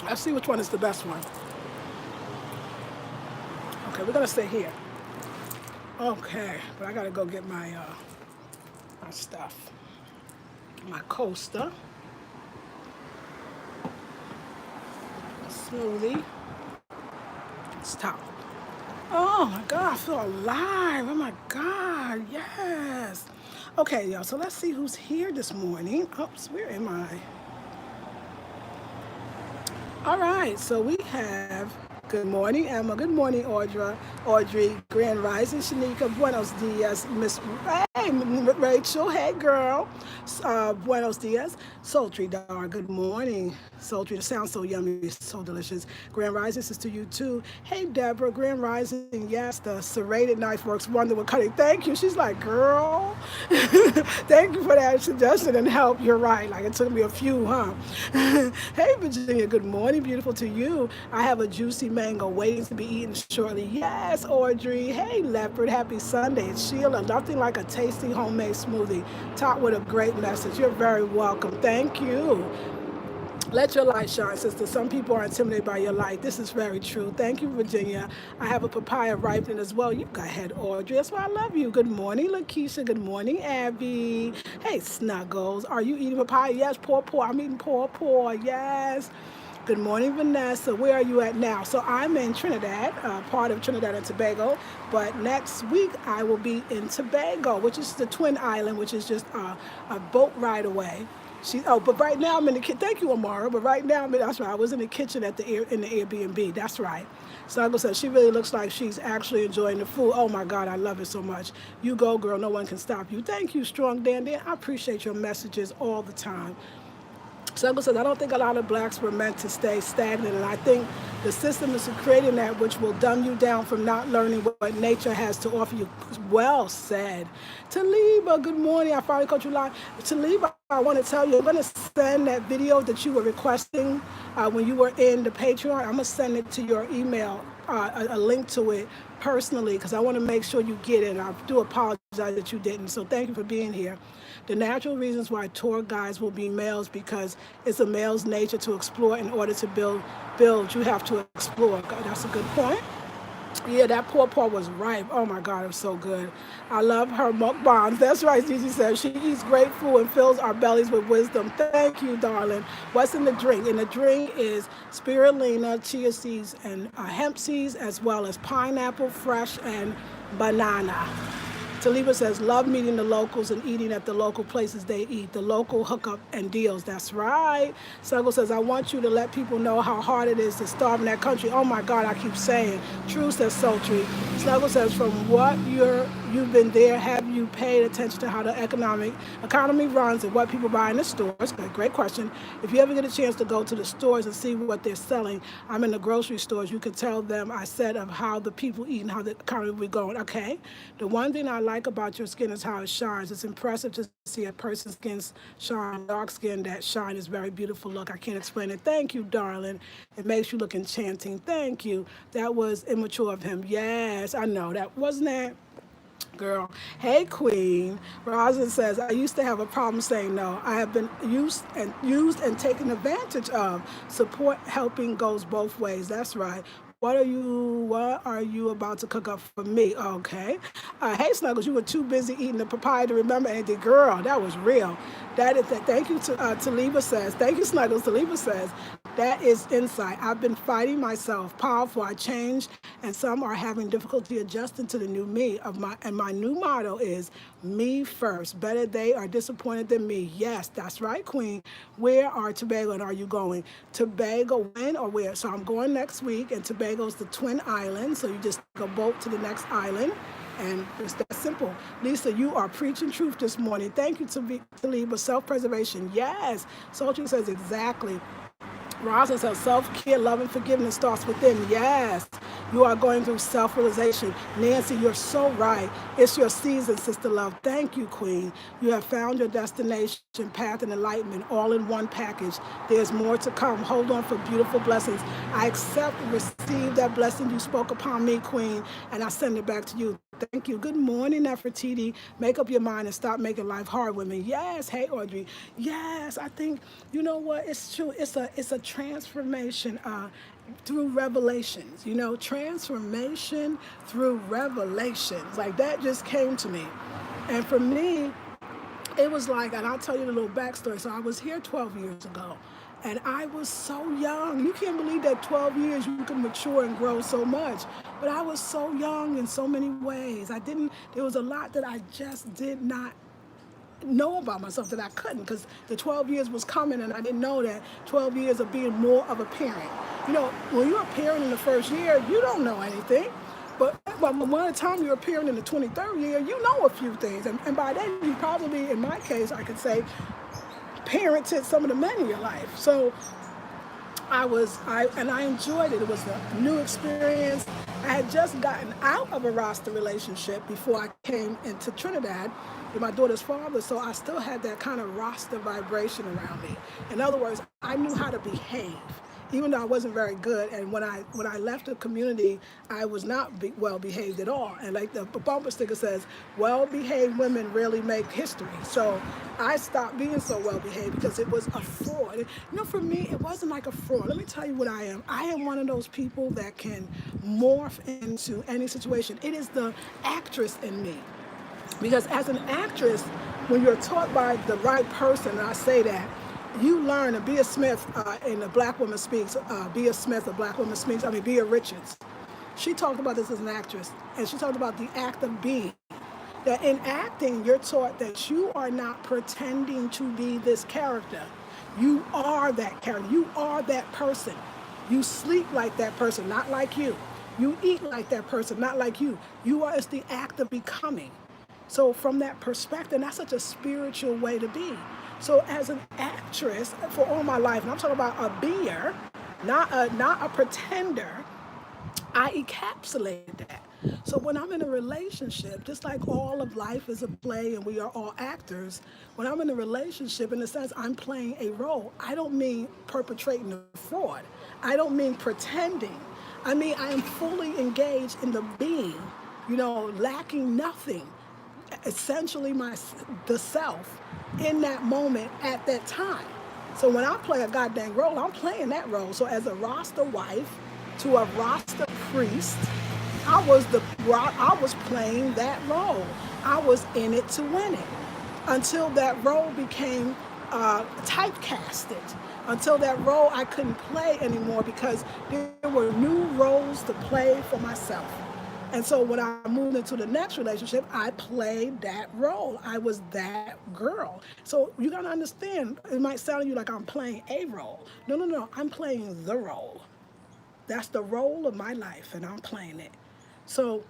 Let's see which one is the best one. Okay, we're gonna stay here. Okay, but I gotta go get my my stuff. My coaster. A smoothie. Stop. Oh my God, I feel alive. Oh my God, yes. Okay, y'all, so let's see who's here this morning. Oops, where am I? All right, so we have, good morning, Emma. Good morning, Audrey, Grand Rising, Shanika. Buenos dias, Miss Rachel. Hey, girl. Buenos dias. Sultry Dar. Good morning. Sultry. It sounds so yummy, so delicious. Grand Rising, sister, you too. Hey, Deborah. Grand Rising. Yes, the serrated knife works wonder with cutting. Thank you. She's like, girl. Thank you for that suggestion and help. You're right. Like, it took me a few, huh? Hey, Virginia. Good morning. Beautiful to you. I have a juicy mango waiting to be eaten shortly. Yes, Audrey. Hey, Leopard. Happy Sunday. It's Sheila. Nothing like a tasty homemade smoothie topped with a great message. You're very welcome. Thank you. Let your light shine, sister. Some people are intimidated by your light. This is very true. Thank you, Virginia. I have a papaya ripening as well. You go ahead, Audrey. That's why I love you. Good morning, Lakeisha. Good morning, Abby. Hey, Snuggles. Are you eating papaya? Yes, poor. I'm eating poor. Yes. Good morning, Vanessa. Where are you at now? So I'm in Trinidad, part of Trinidad and Tobago. But next week I will be in Tobago, which is the Twin Island, which is just a boat ride away. But right now I'm in the kitchen. Thank you, Amara. But right now, that's right. I was in the kitchen in the Airbnb. That's right. Snuggle said she really looks like she's actually enjoying the food. Oh my God, I love it so much. You go, girl. No one can stop you. Thank you, Strong Dandy. I appreciate your messages all the time. Snuggle says, I don't think a lot of blacks were meant to stay stagnant, and I think the system is creating that which will dumb you down from not learning what nature has to offer you. Well said. Taliba, good morning. I finally caught you live. Taliba, I want to tell you, I'm going to send that video that you were requesting when you were in the Patreon. I'm going to send it to your email, a link to it personally, because I want to make sure you get it. I do apologize that you didn't, so thank you for being here. The natural reasons why tour guides will be males, because it's a male's nature to explore. In order to build, you have to explore. That's a good point. Yeah, that poor was ripe. Oh my God, it was so good. I love her mukbangs. That's right, Gigi says. She eats great food and fills our bellies with wisdom. Thank you, darling. What's in the drink? In the drink is spirulina, chia seeds, and hemp seeds, as well as pineapple, fresh, and banana. Taliba says, love meeting the locals and eating at the local places they eat, the local hookup and deals. That's right. Snuggle says, I want you to let people know how hard it is to starve in that country. Oh my God, I keep saying. True, says Sultry. Snuggle says, from what you've been there, have you paid attention to how the economy runs and what people buy in the stores? Great question. If you ever get a chance to go to the stores and see what they're selling, I'm in the grocery stores, you can tell them I said of how the people eat and how the economy will be going. Okay. The one thing I like about your skin is how it shines. It's impressive to see a person's skin shine. Dark skin, that shine is very beautiful. Look, I can't explain it. Thank you, darling. It makes you look enchanting. Thank you. That was immature of him. Yes, I know. That wasn't that. Girl, hey Queen. Rosin says, I used to have a problem saying no. I have been used and taken advantage of. Support helping goes both ways. That's right. What are you about to cook up for me? Okay. Hey Snuggles, you were too busy eating the papaya to remember anything. Girl, that was real. That is that. Thank you to Taliba says. Thank you, Snuggles. Taliba says that is insight. I've been fighting myself. Powerful. I changed, and some are having difficulty adjusting to the new me of my. And my new motto is me first. Better they are disappointed than me. Yes, that's right, Queen. Where are Tobago and are you going? Tobago, when or where? So I'm going next week, and Tobago's the Twin Islands. So you just go boat to the next island. And it's that simple. Lisa, you are preaching truth this morning. Thank you, Taliba. Self-preservation. Yes. Sultry says exactly. Rosa says self-care, love, and forgiveness starts within. Yes. You are going through self-realization. Nancy, you're so right. It's your season, Sister Love. Thank you, Queen. You have found your destination, path, and enlightenment all in one package. There's more to come. Hold on for beautiful blessings. I accept and receive that blessing you spoke upon me, Queen, and I send it back to you. Thank you. Good morning, Nefertiti. Make up your mind and stop making life hard with me. Yes. Hey, Audrey. Yes, I think, you know what? It's true. It's a transformation through revelations. Transformation through revelations. Like that just came to me. And for me, it was like, and I'll tell you the little backstory. So I was here 12 years ago. And I was so young. You can't believe that 12 years you can mature and grow so much. But I was so young in so many ways. There was a lot that I just did not know about myself that I couldn't, because the 12 years was coming and I didn't know that 12 years of being more of a parent. When you're a parent in the first year, you don't know anything. But by the time you're a parent in the 23rd year, you know a few things. And by then, you probably, in my case, I could say, parented some of the men in your life. So I enjoyed it. It was a new experience. I had just gotten out of a roster relationship before I came into Trinidad with my daughter's father, so I still had that kind of roster vibration around me. In other words, I knew how to behave, even though I wasn't very good. And when I left the community, I was not well behaved at all. And like the bumper sticker says, well behaved women rarely make history. So I stopped being so well behaved because it was a fraud. For me, it wasn't like a fraud. Let me tell you what I am. I am one of those people that can morph into any situation. It is the actress in me. Because as an actress, when you're taught by the right person, and I say that, you learn, and Bea Smith in The Black Woman Speaks, Bea Smith, The Black Woman Speaks, Bea Richards, she talked about this as an actress, and she talked about the act of being. That in acting, you're taught that you are not pretending to be this character. You are that character. You are that person. You sleep like that person, not like you. You eat like that person, not like you. It's the act of becoming. So from that perspective, that's such a spiritual way to be. So as an actress for all my life, and I'm talking about a beer, not a pretender, I encapsulated that. So when I'm in a relationship, just like all of life is a play and we are all actors, when I'm in a relationship, in the sense I'm playing a role, I don't mean perpetrating a fraud. I don't mean pretending. I mean I am fully engaged in the being, lacking nothing. Essentially the self in that moment at that time. So when I play a goddamn role, I'm playing that role. So as a roster wife to a roster priest, I was playing that role. I was in it to win it until that role became typecasted, until that role I couldn't play anymore because there were new roles to play for myself. And so when I moved into the next relationship, I played that role. I was that girl. So you gotta understand, it might sound to you like I'm playing a role. No, no, no, I'm playing the role. That's the role of my life, and I'm playing it. So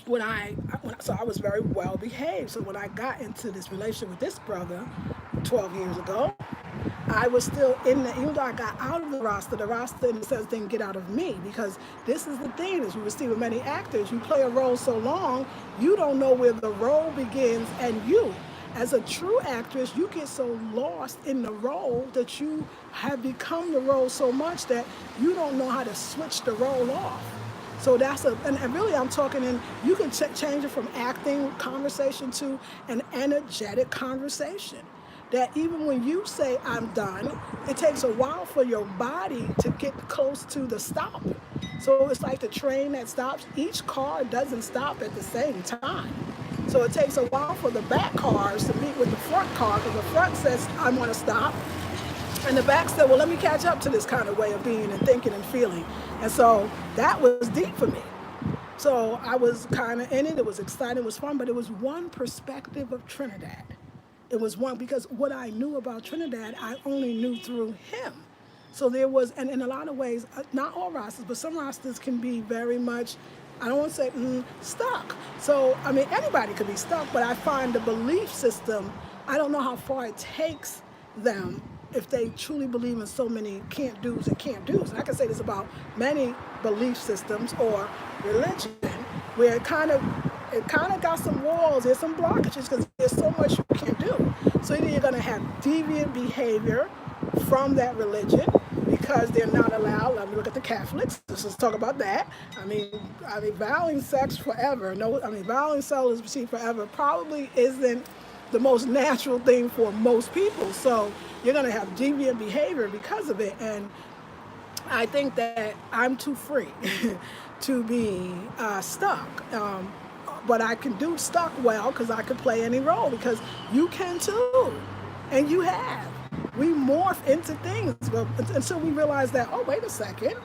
so I was very well behaved. So when I got into this relationship with this brother 12 years ago, I was still in the, even though I got out of the roster in the sense didn't get out of me, because this is the thing, as we would see with many actors, you play a role so long, you don't know where the role begins and you. As a true actress, you get so lost in the role that you have become the role so much that you don't know how to switch the role off. So that's and really I'm talking in, you can change it from acting conversation to an energetic conversation. That even when you say I'm done, it takes a while for your body to get close to the stop. So it's like the train that stops. Each car doesn't stop at the same time. So it takes a while for the back cars to meet with the front car, because the front says I want to stop, and the back said, well, let me catch up to this kind of way of being and thinking and feeling. And so that was deep for me. So I was kind of in it. It was exciting. It was fun. But it was one perspective of Trinidad. It was one, because what I knew about Trinidad, I only knew through him. So there was, and in a lot of ways, not all rosters, but some rosters can be very much, I don't want to say stuck. So, I mean, anybody could be stuck, but I find the belief system, I don't know how far it takes them if they truly believe in so many can't do's and can't do's. And I can say this about many belief systems or religion, where it kind of got some walls, there's some blockages, because there's so much you can't do. So either you're going to have deviant behavior from that religion because they're not allowed. Let me look at the Catholics. Let's talk about that. I mean, vowing sex forever. No, I mean, vowing celibacy forever probably isn't the most natural thing for most people. So you're going to have deviant behavior because of it. And I think that I'm too free to be stuck. But I can do stuck well because I can play any role, because you can too. And you have. We morph into things, but until we realize that, oh, wait a second,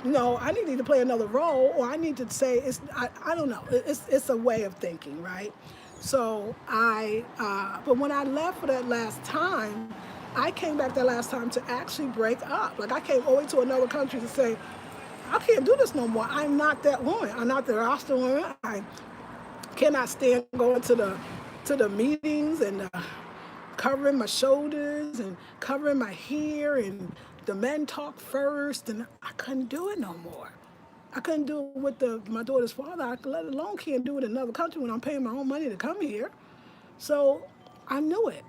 I need to play another role, or I need to say, I don't know, it's a way of thinking, right? So but when I left for that last time, I came back that last time to actually break up. Like, I came all the way to another country to say, I can't do this no more. I'm not that woman. I'm not the roster woman. I cannot stand going to the meetings and covering my shoulders and covering my hair, and the men talk first, and I couldn't do it no more. I couldn't do it with my daughter's father. I let alone can't do it in another country when I'm paying my own money to come here. So I knew it.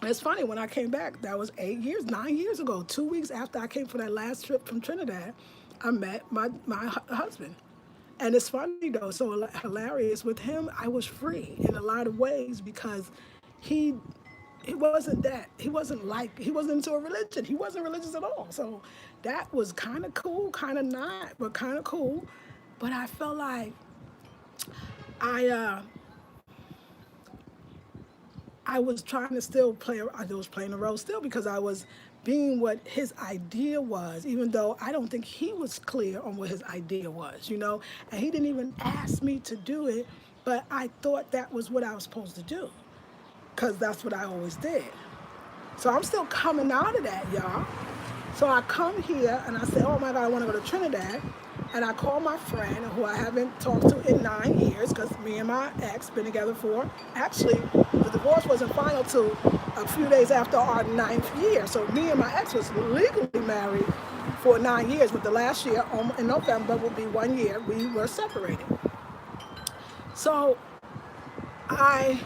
It's funny, when I came back, that was 9 years ago, 2 weeks after I came for that last trip from Trinidad, I met my husband. And it's funny though, so hilarious. With him, I was free in a lot of ways, because he he wasn't into a religion. He wasn't religious at all. So that was kind of cool, kind of not, but kind of cool. But I felt like I uh, I was trying to still play. I was playing the role still, because I was being what his idea was, even though I don't think he was clear on what his idea was. And he didn't even ask me to do it, but I thought that was what I was supposed to do, because that's what I always did. So I'm still coming out of that, y'all. So I come here and I say, oh my God, I want to go to Trinidad. And I call my friend, who I haven't talked to in 9 years, because me and my ex been together for, actually, the divorce wasn't final till a few days after our 9th year. So me and my ex was legally married for 9 years, but the last year, in November, will be 1 year, we were separated. So I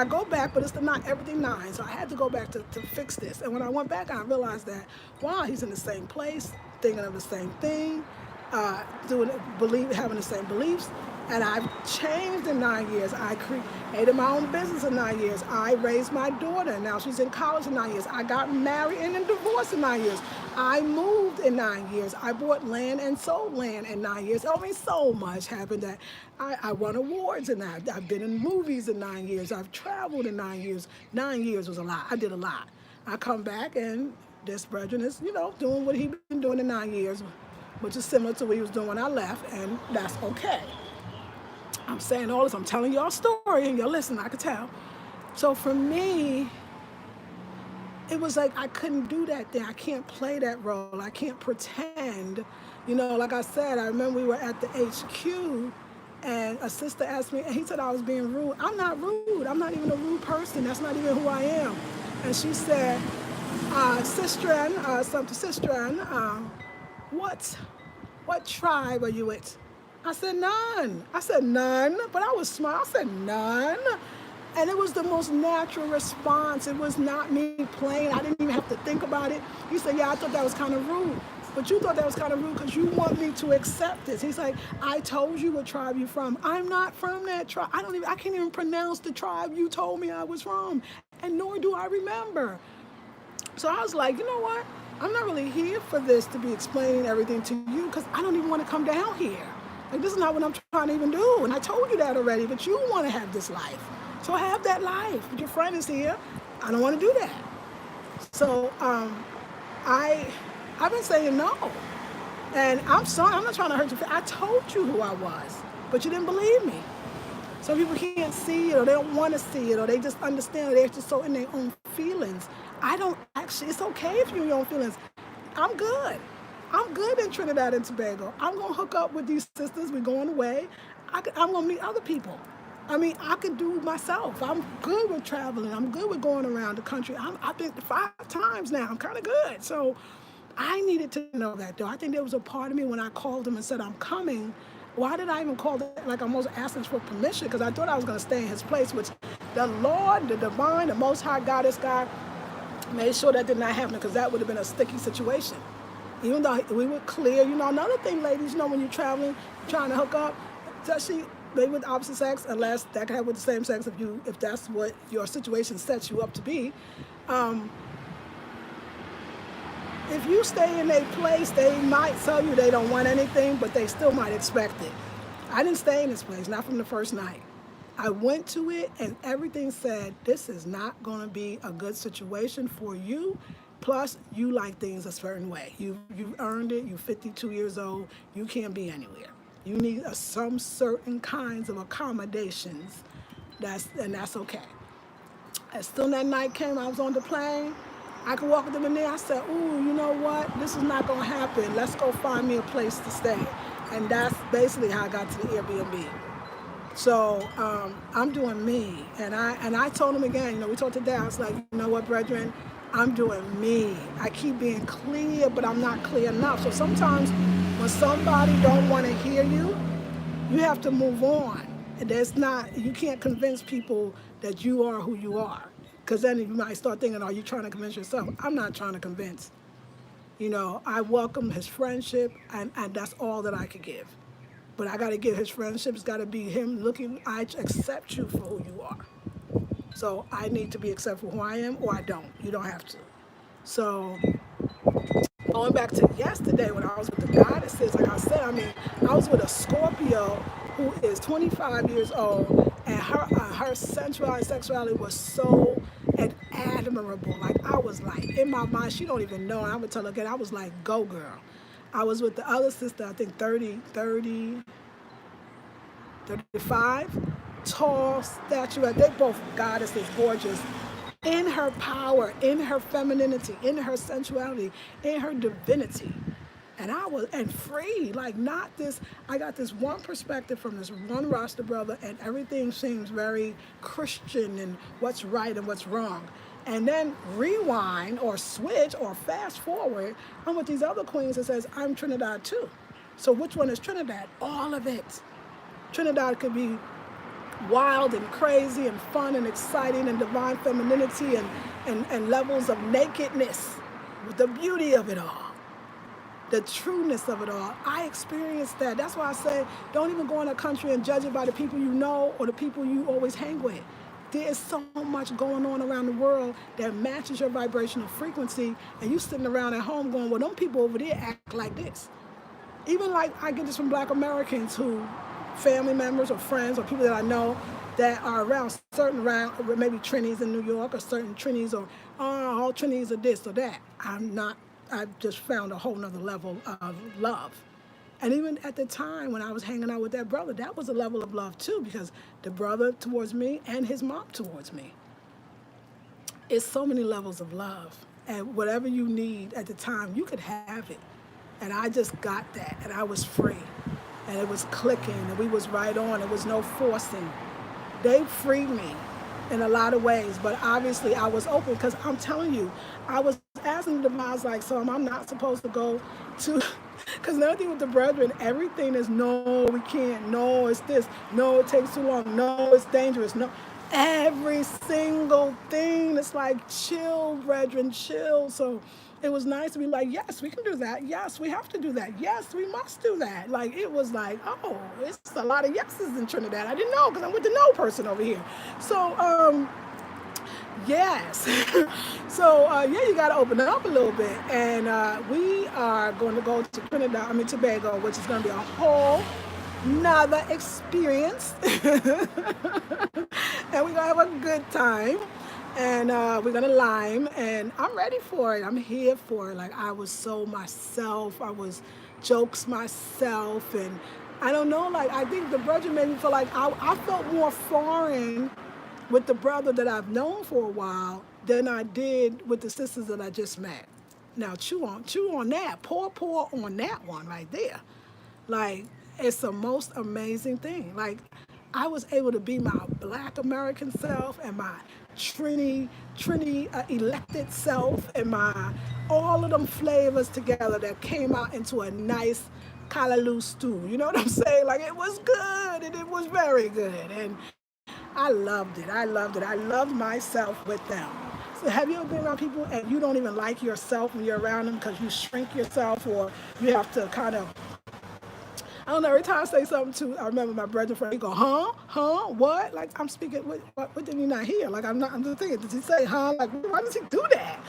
go back, but it's not everything 9. So I had to go back to fix this. And when I went back, I realized that, wow, he's in the same place, thinking of the same thing, having the same beliefs. And I've changed in 9 years. I created my own business in 9 years. I raised my daughter, and now she's in college in 9 years. I got married and then divorced in 9 years. I moved in 9 years. I bought land and sold land in 9 years. I mean, so much happened that I won awards in that. I've been in movies in 9 years. I've traveled in 9 years. 9 years was a lot. I did a lot. I come back, and this brethren is, doing what he's been doing in 9 years, which is similar to what he was doing when I left, and that's okay. I'm saying all this, I'm telling y'all a story and you're listening, I could tell. So for me, it was like I couldn't do that thing. I can't play that role. I can't pretend. You know, like I said, I remember we were at the HQ and a sister asked me, and he said I was being rude. I'm not rude. I'm not even a rude person. That's not even who I am. And she said, Sistren, what tribe are you with? I said, none. I said, none. But I was smart. I said, none. And it was the most natural response. It was not me playing. I didn't even have to think about it. He said, yeah, I thought that was kind of rude. But you thought that was kind of rude because you want me to accept this. He's like, I told you what tribe you're from. I'm not from that tribe. I can't even pronounce the tribe you told me I was from. And nor do I remember. So I was like, you know what? I'm not really here for this to be explaining everything to you because I don't even want to come down here. Like, this is not what I'm trying to even do. And I told you that already, but you want to have this life. So have that life. But your friend is here. I don't want to do that. So I've been saying no. And I'm sorry. I'm not trying to hurt you. I told you who I was, but you didn't believe me. Some people can't see it or they don't want to see it or they just understand it. They're just so in their own feelings. I don't actually, it's okay if you're in your own feelings. I'm good. I'm good in Trinidad and Tobago. I'm going to hook up with these sisters. We're going away. I'm going to meet other people. I mean, I could do myself. I'm good with traveling. I'm good with going around the country. I've been 5 times now. I'm kind of good. So I needed to know that, though. I think there was a part of me when I called him and said, I'm coming. Why did I even call it like I'm almost asking for permission? Because I thought I was going to stay in his place, which the Lord, the divine, the Most High Goddess God made sure that did not happen because that would have been a sticky situation. Even though we were clear, you know, another thing, ladies, you know, when you're traveling, trying to hook up, especially maybe with opposite sex, unless that can happen with the same sex if that's what your situation sets you up to be. If you stay in a place, they might tell you they don't want anything, but they still might expect it. I didn't stay in this place, not from the first night. I went to it and everything said, this is not going to be a good situation for you. Plus, you like things a certain way. You've earned it. You're 52 years old. You can't be anywhere. You need some certain kinds of accommodations. That's okay. As soon as that night came, I was on the plane. I could walk with them in there. I said, ooh, you know what? This is not going to happen. Let's go find me a place to stay. And that's basically how I got to the Airbnb. So I'm doing me. And I told him again, you know, we talked today. I was like, you know what, brethren? I'm doing me. I keep being clear, but I'm not clear enough. So sometimes when somebody don't want to hear you, you have to move on. And you can't convince people that you are who you are. Because then you might start thinking, are you trying to convince yourself? I'm not trying to convince. You know, I welcome his friendship, and that's all that I could give. But I got to give his friendship. It's got to be him looking, I accept you for who you are. So I need to be accepted for who I am, or I don't. You don't have to. So going back to yesterday when I was with the goddesses, like I said, I mean, I was with a Scorpio who is 25 years old, and her sensuality and sexuality was so admirable. Like, I was like, in my mind, she don't even know. And I'm going to tell her again, I was like, go girl. I was with the other sister, I think 35, tall, statuette. They both goddesses, gorgeous. In her power, in her femininity, in her sensuality, in her divinity. And free, like not this, I got this one perspective from this one Rasta brother and everything seems very Christian and what's right and what's wrong. And then rewind or switch or fast forward, I'm with these other queens that says, I'm Trinidad too. So which one is Trinidad? All of it. Trinidad could be wild and crazy and fun and exciting and divine femininity and levels of nakedness with the beauty of it all. The trueness of it all. I experienced that. That's why I say, don't even go in a country and judge it by the people you know or the people you always hang with. There is so much going on around the world that matches your vibrational frequency, and you sitting around at home going, well, them people over there act like this. Even like I get this from Black Americans who, family members or friends or people that I know that are around maybe Trinis in New York or certain Trinis or all Trinis are this or that. I've just found a whole nother level of love And even at the time when I was hanging out with that brother, that was a level of love too, because the brother towards me and his mom towards me. It's so many levels of love. And whatever you need at the time, you could have it. And I just got that, and I was free. And it was clicking, and we was right on. There was no forcing. They freed me in a lot of ways, but obviously I was open because I'm telling you, I was asking the demise like, so I'm not supposed to go to, because nothing with the brethren, everything is no, we can't, no, it's this, no, it takes too long, no, it's dangerous, no. Every single thing, it's like chill, brethren, chill. So it was nice to be like, yes, we can do that. Yes, we have to do that. Yes, we must do that. Like, it was like, oh, it's a lot of yeses in Trinidad. I didn't know because I'm with the no person over here. So, yes. So, yeah, you got to open it up a little bit. And we are going to go to Tobago, which is going to be a whole another experience. And we're gonna have a good time, and we're gonna lime, and I'm ready for it. I'm here for it. Like, I was so myself. I was jokes myself, and I don't know, like, I think the brother made me feel like I felt more foreign with the brother that I've known for a while than I did with the sisters that I just met. Now chew on that, pour on that one right there. Like, it's the most amazing thing. Like, I was able to be my Black American self and my Trini elected self and my all of them flavors together that came out into a nice callaloo stew. You know what I'm saying? Like, it was good, and it was very good, and I loved it. I loved it. I loved myself with them. So have you ever been around people and you don't even like yourself when you're around them because you shrink yourself, or you have to kind of, I don't know, every time I say something to, I remember my brother friend, he go, huh, what? Like, I'm speaking, what did he not hear? Like, I'm just thinking, did he say, huh? Like, why does he do that?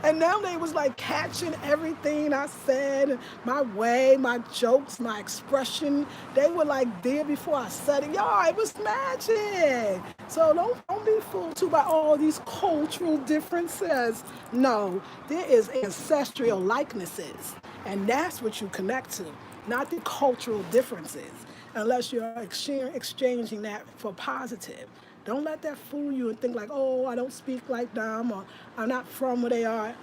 And now they was like catching everything I said, my way, my jokes, my expression. They were like there before I said it. Y'all, it was magic. So don't be fooled too by all these cultural differences. No, there is ancestral likenesses, and that's what you connect to, not the cultural differences, unless you're exchanging that for positive. Don't let that fool you and think like, oh, I don't speak like them, or I'm not from where they are.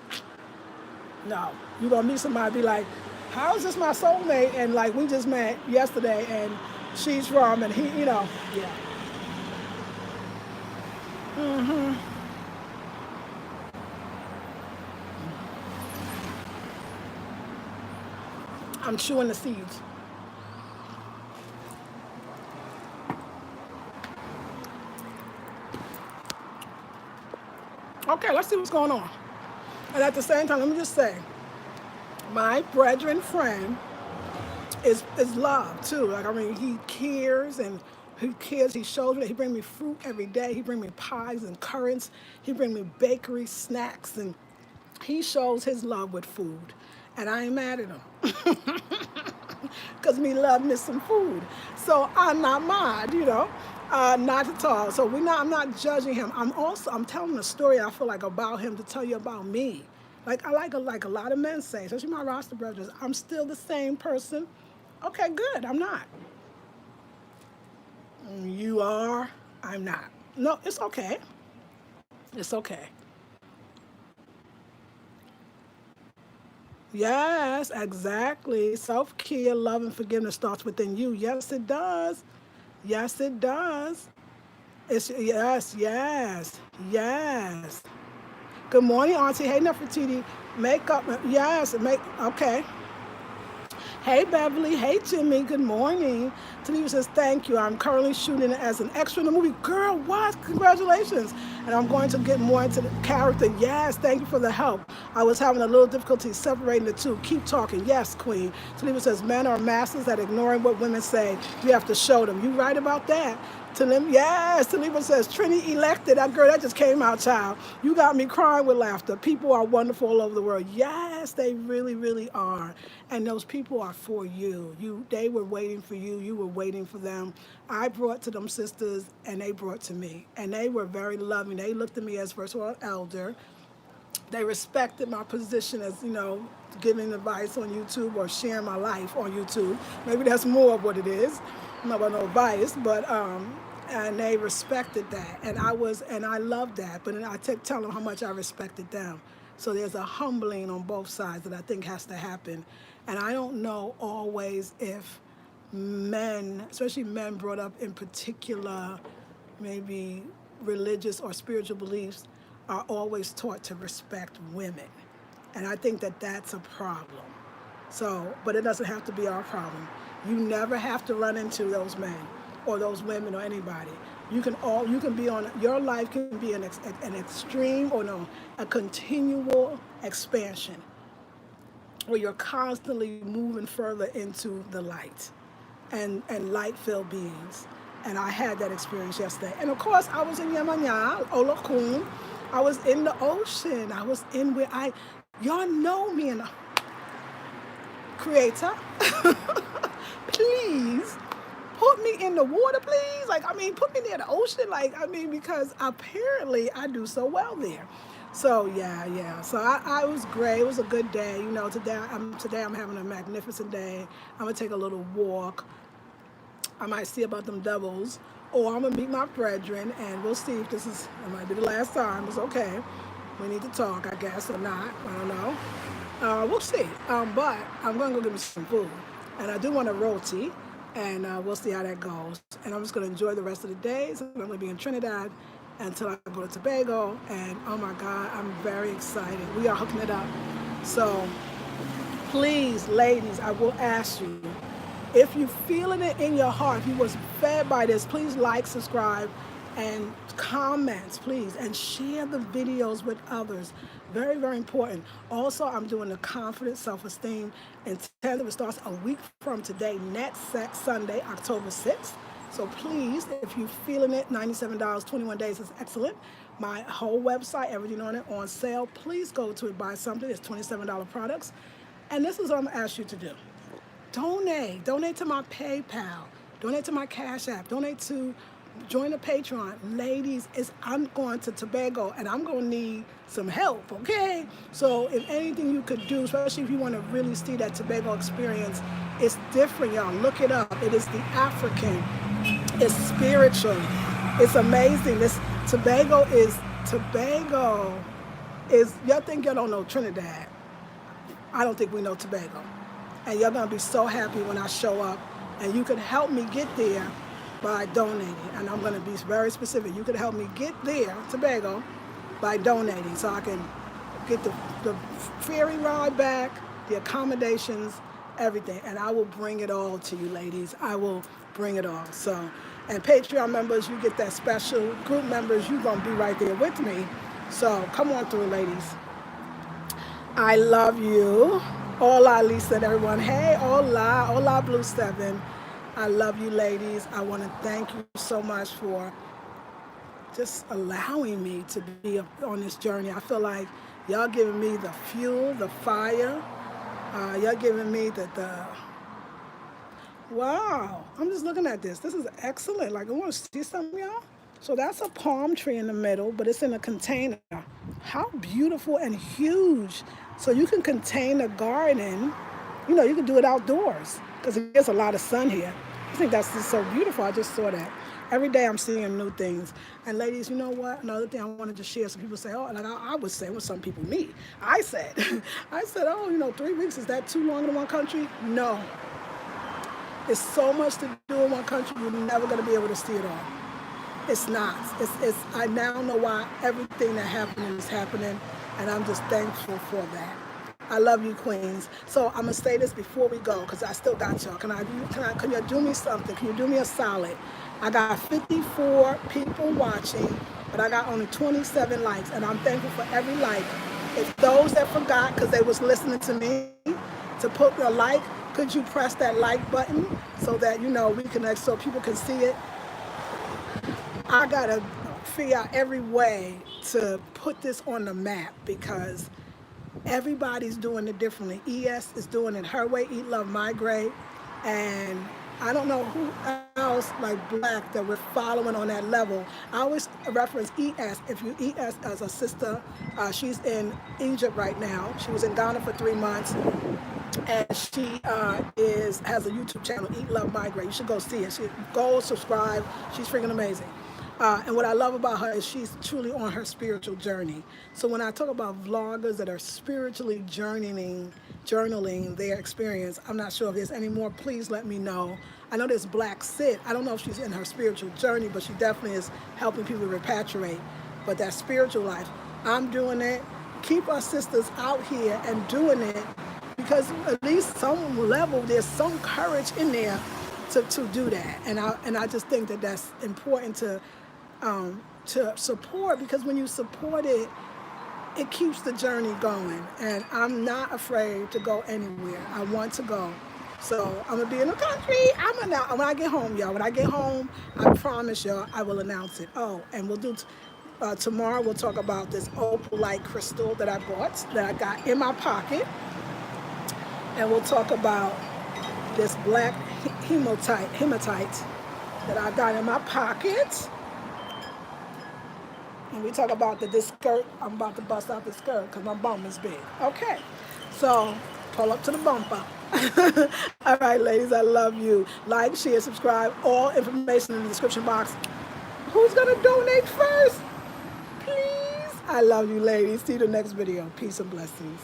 No, you're going to meet somebody be like, how is this my soulmate? And like, we just met yesterday and she's from, and he, yeah. I'm chewing the seeds. Okay, let's see what's going on. And at the same time, let me just say, my brethren friend is love too. Like, I mean, he cares, and he cares. He shows me. He bring me fruit every day. He bring me pies and currants. He bring me bakery snacks, and he shows his love with food. And I ain't mad at him. Because me love me some food. So I'm not mad. Not at all. So I'm not judging him. I'm telling a story I feel like about him to tell you about me. Like, I like a lot of men say, especially my roster brothers, I'm still the same person. Okay, good. I'm not. You are. I'm not. No, it's okay. It's okay. Yes, exactly. Self care, love, and forgiveness starts within you. Yes, it does. Yes, it does. It's yes, yes, yes. Good morning, Auntie. Hey, Nefertiti. Makeup. Yes, okay. Hey, Beverly. Hey, Jimmy. Good morning. Tanisha says, thank you. I'm currently shooting as an extra in the movie. Girl, what? Congratulations. And I'm going to get more into the character. Yes, thank you for the help. I was having a little difficulty separating the two. Keep talking. Yes, Queen. Tanisha says, men are masters at ignoring what women say. You have to show them. You right about that. Talim, yes, Talima says, Trini elected. That girl, that just came out, child. You got me crying with laughter. People are wonderful all over the world. Yes, they really, really are. And those people are for you. They were waiting for you. You were waiting for them. I brought to them sisters, and they brought to me. And they were very loving. They looked at me as, first of all, elder. They respected my position as, giving advice on YouTube or sharing my life on YouTube. Maybe that's more of what it is. I'm not about no advice, but and they respected that, and I loved that. But then I kept telling them how much I respected them. So there's a humbling on both sides that I think has to happen, and I don't know always if men, especially men brought up in particular, maybe religious or spiritual beliefs, are always taught to respect women. And I think that that's a problem. So, but it doesn't have to be our problem. You never have to run into those men or those women or anybody. You can be on, your life can be an extreme or no, a continual expansion where you're constantly moving further into the light and light-filled beings. And I had that experience yesterday. And of course, I was in Yamanya, Olokun. I was in the ocean. I was in where y'all know me and creator. Please put me in the water, please. Put me near the ocean. Because apparently I do so well there. So yeah. So I was great. It was a good day. Today I'm having a magnificent day. I'm gonna take a little walk. I might see about them devils, or I'm gonna meet my brethren, and we'll see if it might be the last time. It's okay. We need to talk, I guess, or not. I don't know. We'll see. But I'm gonna go get me some food, and I do want a roti, and we'll see how that goes. And I'm just gonna enjoy the rest of the day. So I'm gonna be in Trinidad until I go to Tobago, and oh my God, I'm very excited. We are hooking it up. So please, ladies, I will ask you, if you're feeling it in your heart, if you was fed by this, please like, subscribe, and comments, please, and share the videos with others. Very, very important. Also, I'm doing the Confident Self-Esteem Intensive. It starts a week from today, next Sunday, October 6th. So please, if you're feeling it, $97, 21 days is excellent. My whole website, everything on it, on sale. Please go to it, buy something. It's $27 products. And this is what I'm going to ask you to do. Donate to my PayPal, donate to my Cash App, join the Patreon. Ladies, I'm going to Tobago and I'm going to need some help, okay? So if anything you could do, especially if you want to really see that Tobago experience, it's different, y'all. Look it up. It is the African. It's spiritual. It's amazing. Tobago is, y'all think y'all don't know Trinidad. I don't think we know Tobago. And you're going to be so happy when I show up. And you can help me get there by donating. And I'm going to be very specific. You can help me get there, Tobago, by donating. So I can get the ferry ride back, the accommodations, everything. And I will bring it all to you, ladies. I will bring it all. So, and Patreon members, you get that special. Group members, you're going to be right there with me. So come on through, ladies. I love you. Hola, Lisa, and everyone. Hey, hola, Blue 7. I love you, ladies. I want to thank you so much for just allowing me to be on this journey. I feel like y'all giving me the fuel, the fire. Y'all giving me the wow. I'm just looking at this. This is excellent. I want to see something, y'all. So that's a palm tree in the middle, but it's in a container. How beautiful and huge. So you can contain a garden. You can do it outdoors because there's a lot of sun here. I think that's just so beautiful. I just saw that. Every day I'm seeing new things. And ladies, you know what? Another thing I wanted to share. Some people say, I would say, some people, me. I said, 3 weeks, is that too long in one country? No. There's so much to do in one country, you're never going to be able to see it all. It's not. I now know why everything that happened is happening, and I'm just thankful for that. I love you, queens. So I'm gonna say this before we go, because I still got y'all. Can you do me something? Can you do me a solid? I got 54 people watching, but I got only 27 likes, and I'm thankful for every like. If those that forgot, because they was listening to me, to put a like, could you press that like button so that we can, so people can see it? I gotta figure out every way to put this on the map because everybody's doing it differently. ES is doing it her way, Eat, Love, Migrate, and I don't know who house like black that we're following on that level. I always reference ES. If you ES as a sister, she's in Egypt right now. She was in Ghana for 3 months, and she has a YouTube channel, Eat Love Migrate. You should go see it. Go subscribe. She's freaking amazing. And what I love about her is she's truly on her spiritual journey. So when I talk about vloggers that are spiritually journaling their experience, I'm not sure if there's any more. Please let me know. I know there's Black Sid. I don't know if she's in her spiritual journey, but she definitely is helping people repatriate. But that spiritual life, I'm doing it. Keep our sisters out here and doing it, because at least some level there's some courage in there to do that. And I just think that that's important to support, because when you support it, it keeps the journey going. And I'm not afraid to go anywhere. I want to go. So I'm gonna be in the country. When I get home, y'all. When I get home, I promise y'all I will announce it. Oh, and we'll do. Tomorrow we'll talk about this opal-like crystal that I bought, that I got in my pocket. And we'll talk about this black hematite that I got in my pocket. And we talk about this skirt. I'm about to bust out the skirt because my bum is big. Okay, so pull up to the bumper. All right, ladies, I love you. Like, share, subscribe. All information in the description box. Who's going to donate first? Please. I love you, ladies. See you in the next video. Peace and blessings.